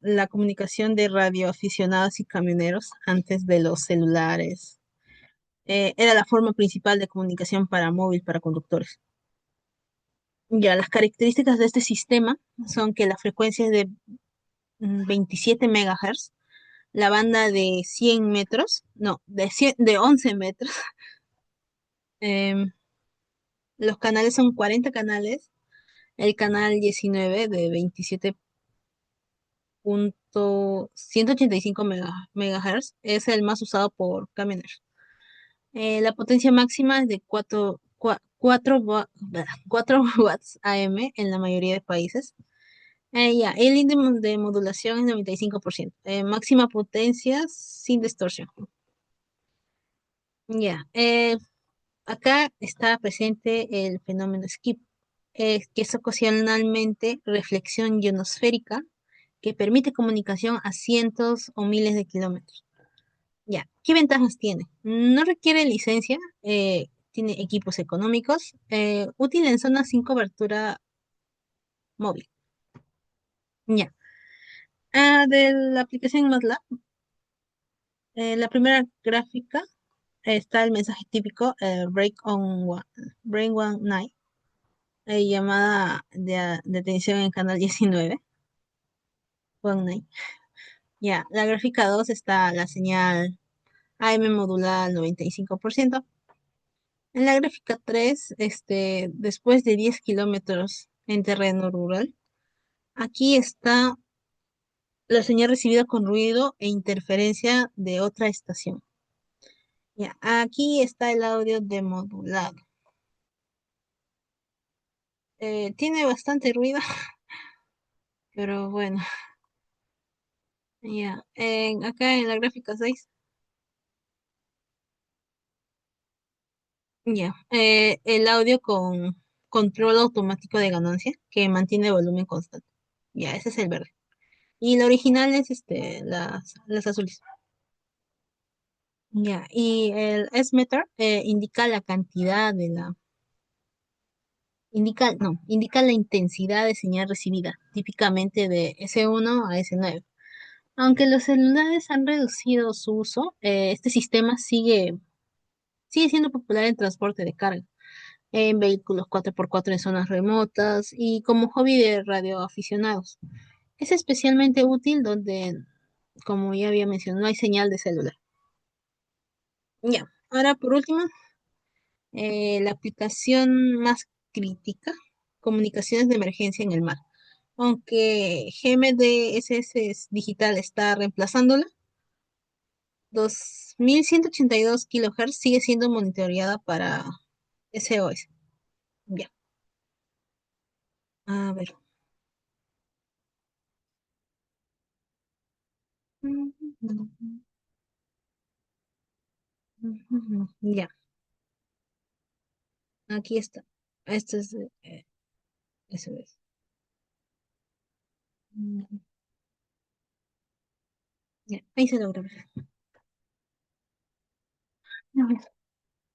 la comunicación de radioaficionados y camioneros antes de los celulares, era la forma principal de comunicación para móvil para conductores. Ya, las características de este sistema son que la frecuencia es de 27 MHz, la banda de 100 metros, no, de 11 metros, em, los canales son 40 canales, el canal 19 de 27.185 MHz es el más usado por camioneros. La potencia máxima es de 4 watts AM en la mayoría de países. Ya, el índice de modulación es 95%. Máxima potencia sin distorsión. Ya, acá está presente el fenómeno skip, que es ocasionalmente reflexión ionosférica que permite comunicación a cientos o miles de kilómetros. Ya, ¿qué ventajas tiene? No requiere licencia, tiene equipos económicos, útil en zonas sin cobertura móvil. Ya. De la aplicación MATLAB, la primera gráfica está el mensaje típico, Break One Night, llamada de atención en canal 19, One Night. Ya, la gráfica 2 está la señal AM modulada al 95%. En la gráfica 3, después de 10 kilómetros en terreno rural, aquí está la señal recibida con ruido e interferencia de otra estación. Ya, aquí está el audio demodulado. Tiene bastante ruido, pero bueno, ya. Acá en la gráfica 6, ya. El audio con control automático de ganancia que mantiene el volumen constante. Ya, ese es el verde. Y la original es las azules. Ya, y el S-meter indica la cantidad indica la intensidad de señal recibida, típicamente de S1 a S9. Aunque los celulares han reducido su uso, este sistema sigue siendo popular en transporte de carga, en vehículos 4x4 en zonas remotas y como hobby de radioaficionados. Es especialmente útil donde, como ya había mencionado, no hay señal de celular. Ya, ahora por último, la aplicación más crítica, comunicaciones de emergencia en el mar. Aunque GMDSS Digital está reemplazándola, 2182 kHz sigue siendo monitoreada para SOS. Ya, a ver. Ya, aquí está. Esto es SOS. Ya, ahí se logra ver.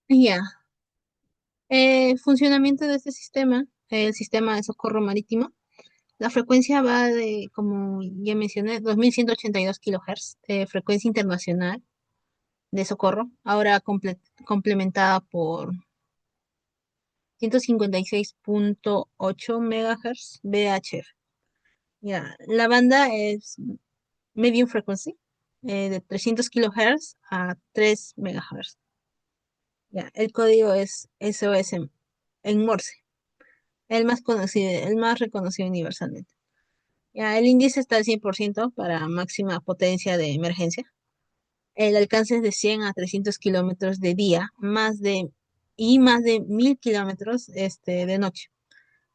Ya, funcionamiento de este sistema, el sistema de socorro marítimo. La frecuencia va de, como ya mencioné, 2182 kHz, frecuencia internacional de socorro, ahora complementada por 156.8 MHz VHF. Ya, la banda es medium frequency, de 300 kHz a 3 MHz. Ya, el código es SOS en Morse, el más reconocido universalmente. Ya, el índice está al 100% para máxima potencia de emergencia. El alcance es de 100 a 300 kilómetros de día, más de 1000 kilómetros de noche.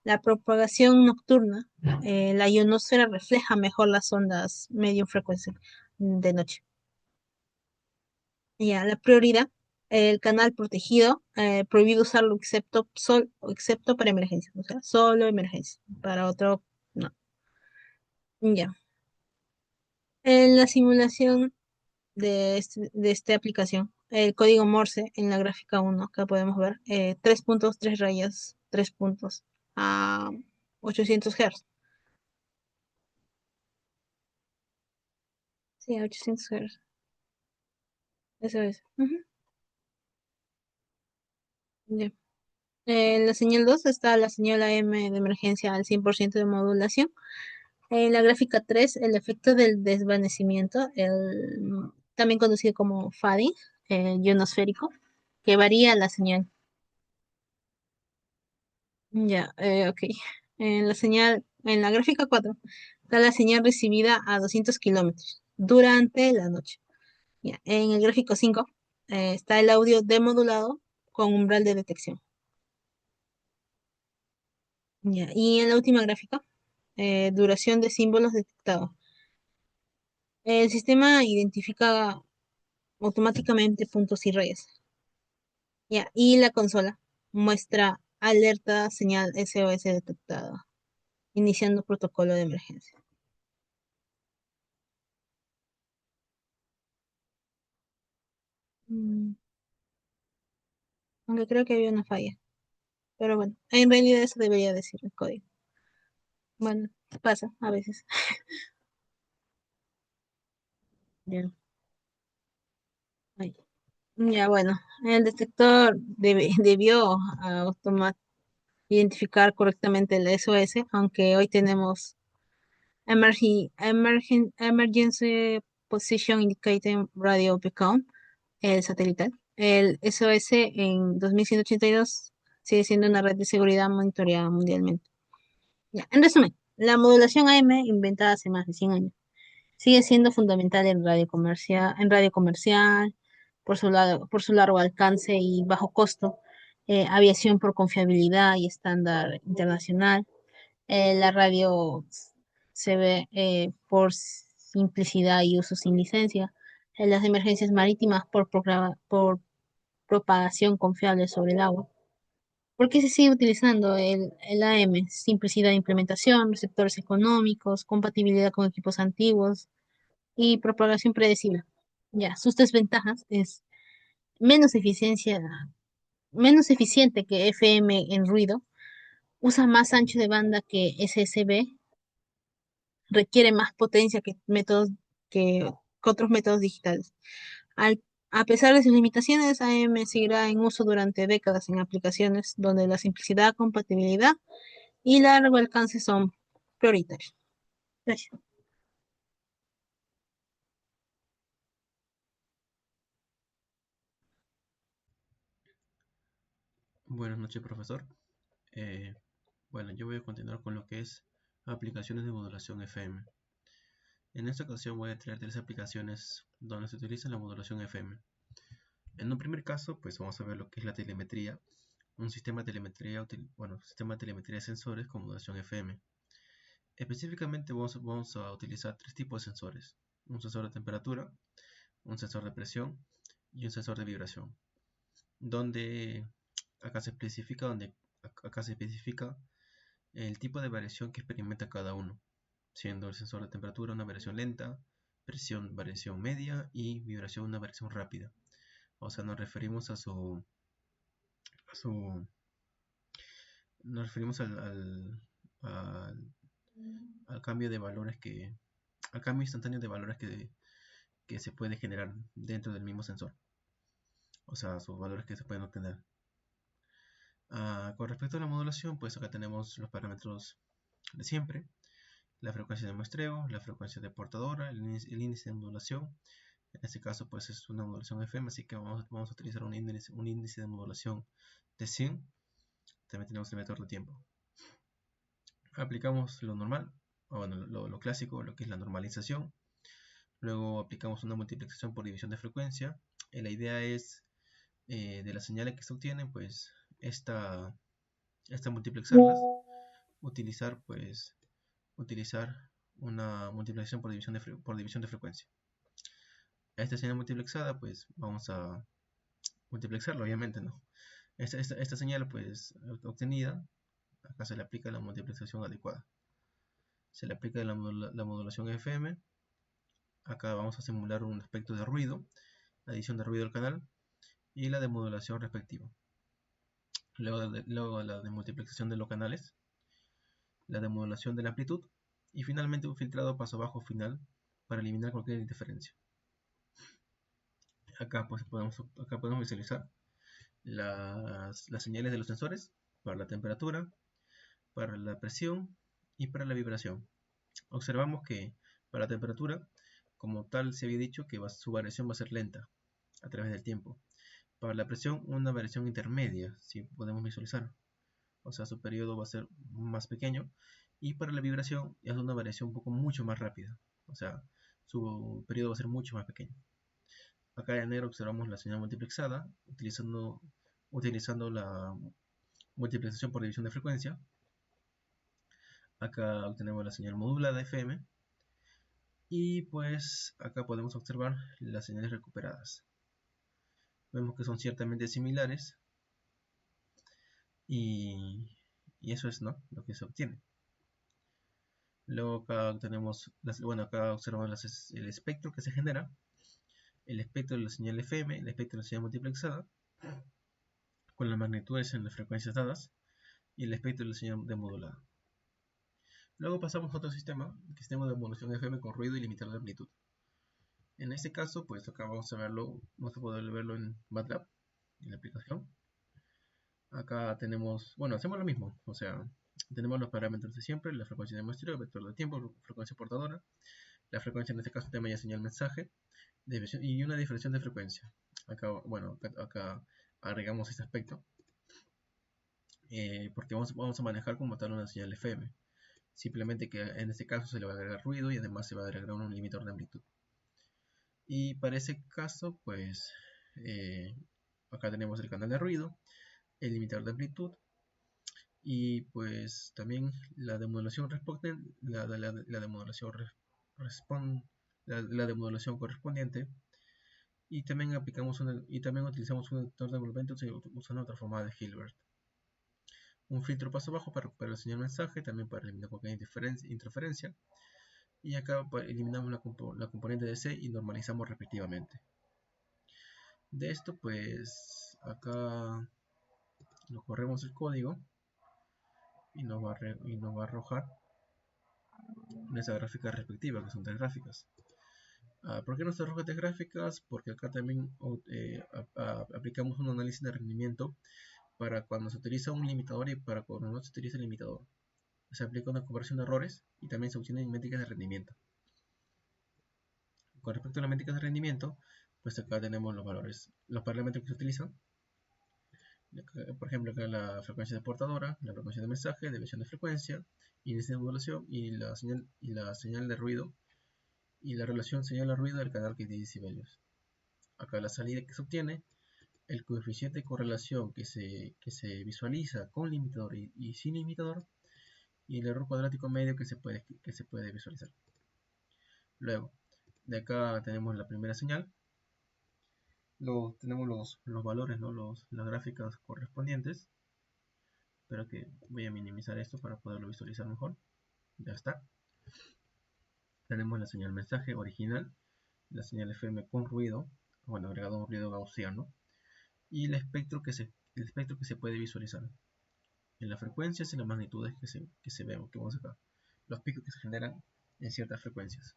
La propagación nocturna, la ionosfera refleja mejor las ondas medium frecuencia de noche. Ya, la prioridad, el canal protegido, prohibido usarlo excepto para emergencia, o sea, solo emergencia, para otro, no. Ya. En la simulación de esta aplicación, el código Morse en la gráfica 1 que podemos ver, 3 puntos, 3 rayas, 3 puntos a 800 Hz. Sí, a 800 Hz. Eso es. Ujú, ya. En la señal 2 está la señal AM de emergencia al 100% de modulación. En la gráfica 3, el efecto del desvanecimiento, también conocido como fading, ionosférico, que varía la señal. Ya, ok. En la gráfica 4 está la señal recibida a 200 kilómetros durante la noche. Ya, en el gráfico 5 está el audio demodulado con umbral de detección. Ya, y en la última gráfica, duración de símbolos detectados. El sistema identifica automáticamente puntos y rayas. Ya, y la consola muestra alerta señal SOS detectada, iniciando protocolo de emergencia. Mm, Aunque creo que había una falla. Pero bueno, en realidad eso debería decir el código. Bueno, pasa a veces. Ya, ay. Ya, bueno, el detector debió identificar correctamente el SOS, aunque hoy tenemos Emergency Position Indicating Radio Beacon, el satelital. El SOS en 2182 sigue siendo una red de seguridad monitoreada mundialmente. Ya, en resumen, la modulación AM, inventada hace más de 100 años, sigue siendo fundamental en radio comercial, por su largo alcance y bajo costo, aviación por confiabilidad y estándar internacional. La radio se ve por simplicidad y uso sin licencia. En las emergencias marítimas por propagación confiable sobre el agua. ¿Por qué se sigue utilizando el AM? Simplicidad de implementación, receptores económicos, compatibilidad con equipos antiguos y propagación predecible. Ya, sus desventajas es menos eficiencia, menos eficiente que FM en ruido, usa más ancho de banda que SSB, requiere más potencia que, que otros métodos digitales. A pesar de sus limitaciones, AM seguirá en uso durante décadas en aplicaciones donde la simplicidad, compatibilidad y largo alcance son prioritarios. Gracias. Buenas noches, profesor. Eh, bueno, yo voy a continuar con lo que es aplicaciones de modulación FM. En esta ocasión voy a traer tres aplicaciones donde se utiliza la modulación FM. En un primer caso, pues vamos a ver lo que es la telemetría, un sistema de telemetría, sistema de telemetría de sensores con modulación FM. Específicamente vamos a utilizar tres tipos de sensores: un sensor de temperatura, un sensor de presión y un sensor de vibración, donde acá se especifica el tipo de variación que experimenta cada uno, siendo el sensor de temperatura una variación lenta, presión variación media y vibración una variación rápida. O sea, a su nos referimos al, al cambio de valores al cambio instantáneo de valores que se puede generar dentro del mismo sensor. O sea, sus valores que se pueden obtener. Con respecto a la modulación, pues acá tenemos los parámetros de siempre: la frecuencia de muestreo, la frecuencia de portadora, el índice de modulación. En este caso, pues es una modulación FM, así que vamos a utilizar un índice de modulación de 100. También tenemos el método de tiempo. Aplicamos lo normal, o bueno, lo clásico, lo que es la normalización. Luego aplicamos una multiplicación por división de frecuencia. La idea es, de las señales que se obtienen, pues esta multiplexarlas, utilizar una multiplicación por división de frecuencia. A esta señal multiplexada, pues vamos a multiplexarla, obviamente, ¿no? Esta señal, pues obtenida, acá se le aplica la multiplexación adecuada. Se le aplica la modulación FM. Acá vamos a simular un espectro de ruido, la adición de ruido al canal y la demodulación respectiva. Luego la demultiplexación de los canales, la demodulación de la amplitud y finalmente un filtrado paso bajo final para eliminar cualquier interferencia. Acá podemos visualizar las señales de los sensores para la temperatura, para la presión y para la vibración. Observamos que para la temperatura, como tal se había dicho que su variación va a ser lenta a través del tiempo. Para la presión, una variación intermedia, si podemos visualizar. O sea, su periodo va a ser más pequeño. Y para la vibración es una variación mucho más rápida. O sea, su periodo va a ser mucho más pequeño. Acá en negro observamos la señal multiplexada, utilizando la multiplexación por división de frecuencia. Acá obtenemos la señal modulada FM. Y pues acá podemos observar las señales recuperadas. Vemos que son ciertamente similares. Y eso es, ¿no?, lo que se obtiene. Luego acá tenemos, acá observamos el espectro que se genera. el espectro de la señal FM, el espectro de la señal multiplexada, con las magnitudes en las frecuencias dadas, y el espectro de la señal demodulada. Luego pasamos a otro sistema, el sistema de modulación FM con ruido y limitador de amplitud. En este caso, pues acá vamos a poder verlo en MATLAB, en la aplicación. Acá tenemos, bueno, hacemos lo mismo, o sea, tenemos los parámetros de siempre, la frecuencia de muestreo, el vector de tiempo, frecuencia portadora, la frecuencia en este caso tema ya señal mensaje, y una diferenciación de frecuencia. Acá, bueno, acá agregamos este aspecto, porque vamos a manejar como tal una señal FM. Simplemente que en este caso se le va a agregar ruido y además se va a agregar un limitador de amplitud. Y para ese caso, pues, acá tenemos el canal de ruido, el limitador de amplitud, y pues también la demodulación correspondiente, y también utilizamos un detector de envolvente usando otra forma de Hilbert, un filtro paso bajo para recuperar el señal mensaje, también para eliminar cualquier interferencia, y acá eliminamos la componente de C y normalizamos respectivamente. De esto, pues acá lo corremos el código y nos va a arrojar nuestra gráfica respectiva, que son 3 gráficas. ¿Por qué nos arroja 3 gráficas? Porque acá también aplicamos un análisis de rendimiento para cuando se utiliza un limitador y para cuando no se utiliza el limitador. Se aplica una comparación de errores y también se obtienen métricas de rendimiento. Con respecto a las métricas de rendimiento, pues acá tenemos los valores, los parámetros que se utilizan. Por ejemplo, acá la frecuencia de portadora, la frecuencia de mensaje, deviación de frecuencia, índice de modulación y la señal de ruido, y la relación señal a ruido del canal que es 10 decibelios. Acá la salida que se obtiene, el coeficiente de correlación que se visualiza con limitador y sin limitador, y el error cuadrático medio que se puede visualizar. Luego, de acá tenemos la primera señal. Luego tenemos los valores, ¿no? Las gráficas correspondientes. Espero que voy a minimizar esto para poderlo visualizar mejor. Ya está. Tenemos la señal mensaje original, la señal FM con ruido, bueno, agregado un ruido gaussiano, y el espectro que se puede visualizar en las frecuencias y las magnitudes que vemos acá, los picos que se generan en ciertas frecuencias.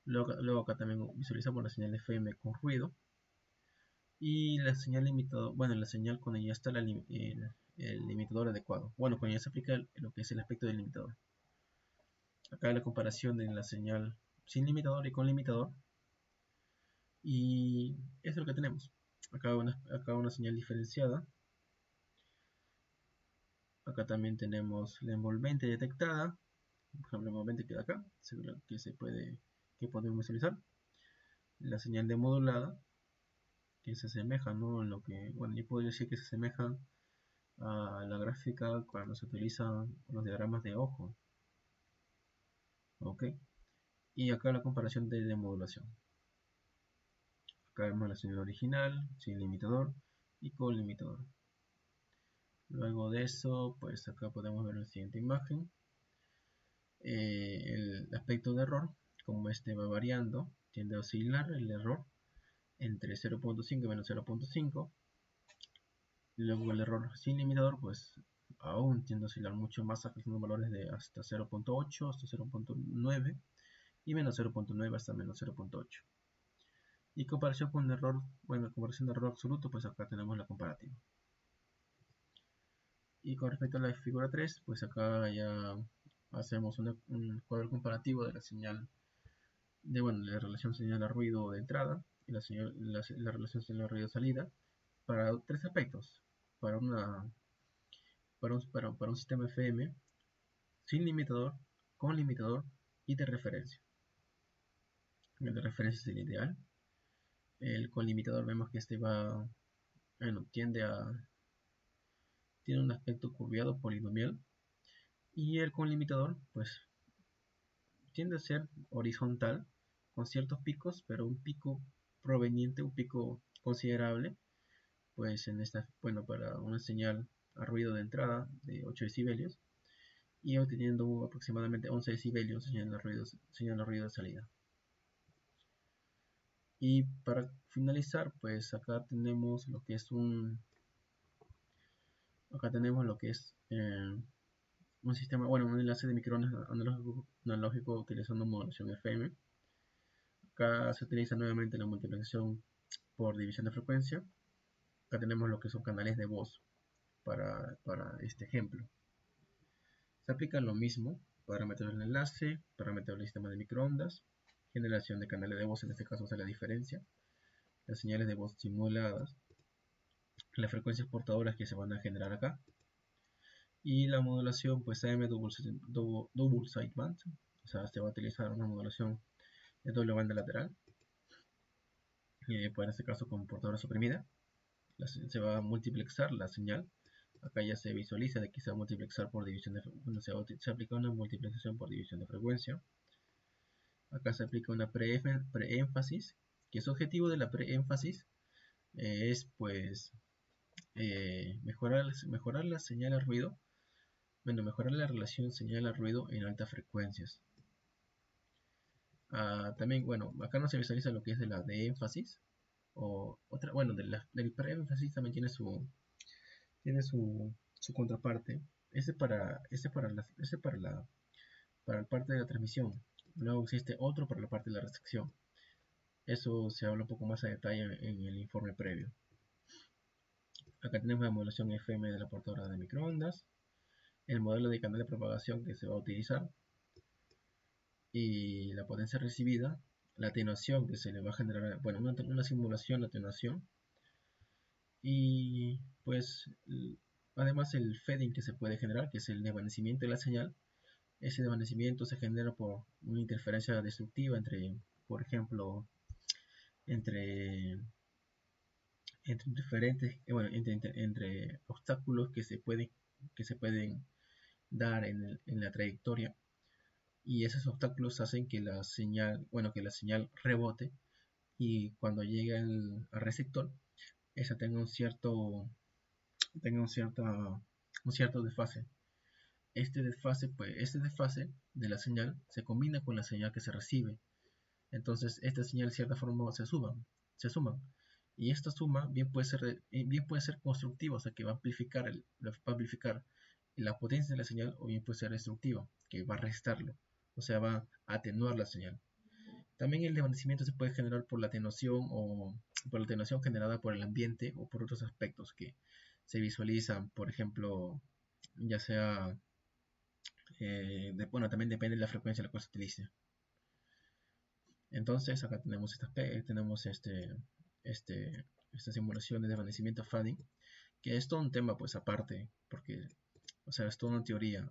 Luego acá también visualizamos la señal FM con ruido y la señal limitador, bueno, la señal cuando ya está el limitador adecuado, bueno, cuando ya se aplica lo que es el aspecto del limitador. Acá la comparación de la señal sin limitador y con limitador, y eso es lo que tenemos. Acá una señal diferenciada. Acá también tenemos la envolvente detectada, por ejemplo, la envolvente que da acá, que podemos visualizar. La señal demodulada, que se asemeja, ¿no? En lo que, bueno, yo podría decir que se asemeja a la gráfica cuando se utilizan los diagramas de ojo. Ok. Y acá la comparación de demodulación. Acá vemos la señal original, sin limitador y con limitador. Luego de eso, pues acá podemos ver la siguiente imagen. El aspecto de error, como este va variando, tiende a oscilar el error entre 0.5 y menos 0.5. Luego el error sin limitador, pues aún tiende a oscilar mucho más, alcanzando valores de hasta 0.8, hasta 0.9 y menos 0.9 hasta menos 0.8. Y comparación con error, bueno, comparación de error absoluto, pues acá tenemos la comparativa. Y con respecto a la figura 3, pues acá ya hacemos un cuadro comparativo de la señal, la relación señal a ruido de entrada y la relación señal a ruido de salida para 3 aspectos. Para un sistema FM sin limitador, con limitador y de referencia. El de referencia es el ideal. El con limitador vemos que este tiene un aspecto curviado polinomial, y el con limitador pues tiende a ser horizontal con ciertos picos, pero un pico proveniente, un pico considerable, pues para una señal a ruido de entrada de 8 decibelios y obteniendo aproximadamente 11 decibelios señal a ruido de salida. Y para finalizar, pues acá tenemos lo que es un sistema, bueno, un enlace de microondas analógico utilizando modulación FM. Acá se utiliza nuevamente la multiplicación por división de frecuencia. Acá tenemos lo que son canales de voz para este ejemplo. Se aplica lo mismo: parámetros del enlace, parámetros del sistema de microondas, generación de canales de voz, en este caso es la diferencia, las señales de voz simuladas, las frecuencias portadoras que se van a generar acá, y la modulación pues AM double sideband, o sea, se va a utilizar una modulación de doble banda lateral, pues en este caso con portadora suprimida. Se va a multiplexar la señal. Acá ya se visualiza de que se va a multiplexar por división de frecuencia. Se aplica una multiplexación por división de frecuencia. Acá se aplica una preénfasis, que su objetivo de la preénfasis es pues mejorar la señal a ruido, bueno, mejorar la relación señal a ruido en altas frecuencias. También, bueno, acá no se visualiza lo que es de la de énfasis, o otra, bueno, del preénfasis también tiene su contraparte. Para la parte de la transmisión. Luego existe otro para la parte de la recepción. Eso se habla un poco más a detalle en el informe previo. Acá tenemos la modulación FM de la portadora de microondas, el modelo de canal de propagación que se va a utilizar, y la potencia recibida, la atenuación que se le va a generar, bueno, una simulación de atenuación, y pues además el fading que se puede generar, que es el desvanecimiento de la señal. Ese desvanecimiento se genera por una interferencia destructiva entre, por ejemplo, entre diferentes, bueno, entre obstáculos que se pueden dar en la trayectoria, y esos obstáculos hacen que la señal, bueno, que la señal rebote, y cuando llegue al receptor, esa tenga un cierto desfase. Este desfase de la señal se combina con la señal que se recibe. Entonces, esta señal de cierta forma se suman. Y esta suma bien puede ser constructiva, o sea, que va a amplificar la potencia de la señal, o bien puede ser destructiva, que va a restarlo, o sea, va a atenuar la señal. También el desvanecimiento se puede generar por la atenuación, o por la atenuación generada por el ambiente, o por otros aspectos que se visualizan, por ejemplo, ya sea, bueno, también depende de la frecuencia a la cual se utilice. Entonces acá tenemos esta simulación de desvanecimiento fading, que es todo un tema pues aparte, porque, o sea, es toda una teoría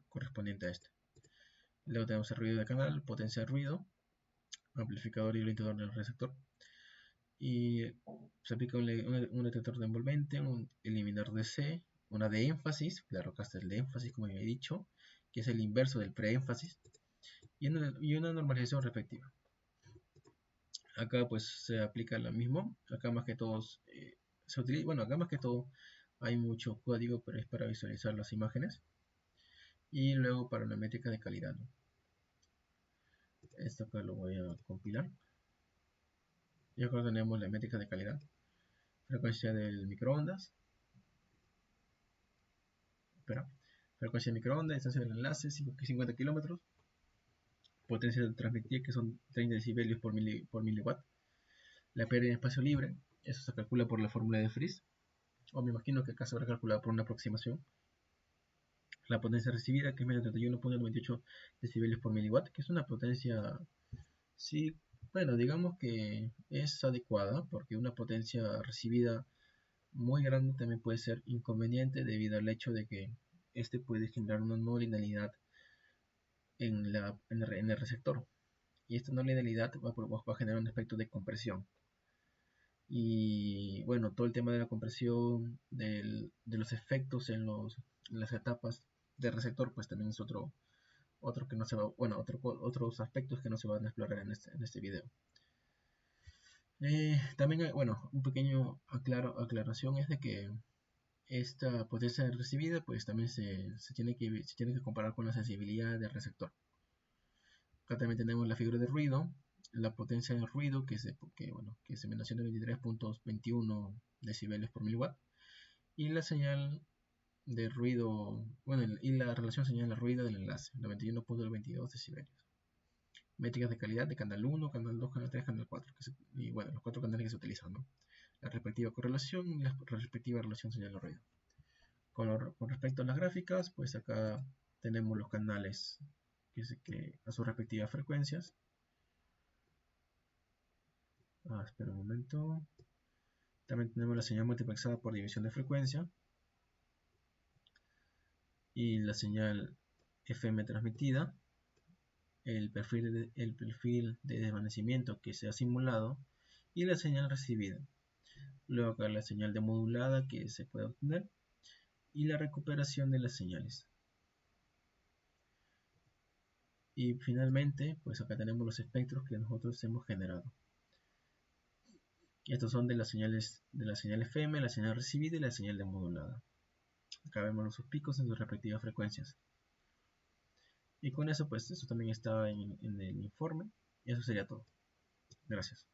correspondiente a esto. Luego tenemos el ruido de canal, potencia de ruido, amplificador y orientador del receptor, y se aplica un detector de envolvente, un eliminador de C, una de énfasis, claro, acá está el de énfasis como ya he dicho, que es el inverso del preénfasis, y una normalización respectiva. Acá pues se aplica lo mismo. Acá más que todo se utiliza, bueno, acá más que todo hay mucho código, pero es para visualizar las imágenes. Y luego para la métrica de calidad, ¿no? Esto acá lo voy a compilar. Y acá tenemos la métrica de calidad. Frecuencia del microondas. Espera. Frecuencia de microondas, distancia del enlace, 50 kilómetros. Potencia de transmitir, que son 30 decibelios por miliwatt. La pérdida en espacio libre, eso se calcula por la fórmula de Friis, o me imagino que acá se habrá calculado por una aproximación. La potencia recibida, que es menos 31.98 decibelios por miliwatt, que es una potencia, sí, bueno, digamos que es adecuada, porque una potencia recibida muy grande también puede ser inconveniente, debido al hecho de que este puede generar una no linealidad en el receptor, y esta no linealidad va a generar un aspecto de compresión. Y bueno, todo el tema de la compresión, de los efectos en las etapas del receptor, pues también es otro que no se va, bueno, otros aspectos que no se van a explorar en este video. También hay, bueno, un pequeño aclaración es de que esta potencia recibida pues también se tiene que comparar con la sensibilidad del receptor. Acá también tenemos la figura de ruido, la potencia del ruido, que se menciona 23.21 decibeles por miliwatt, y la señal de ruido, y la relación señal-ruido del enlace, 91.22 decibelios. Métricas de calidad de canal 1, canal 2, canal 3, canal 4, y bueno, los 4 canales que se utilizan, ¿no? La respectiva correlación y la respectiva relación señal-ruido. Con respecto a las gráficas, pues acá tenemos los canales que a sus respectivas frecuencias. Espera un momento. También tenemos la señal multiplexada por división de frecuencia y la señal FM transmitida, el perfil de desvanecimiento que se ha simulado y la señal recibida. Luego acá la señal demodulada que se puede obtener y la recuperación de las señales. Y finalmente, pues acá tenemos los espectros que nosotros hemos generado. Estos son de las señales FM, la señal recibida y la señal demodulada. Acá vemos sus picos en sus respectivas frecuencias. Y con eso, pues eso también está en el informe. Y eso sería todo. Gracias.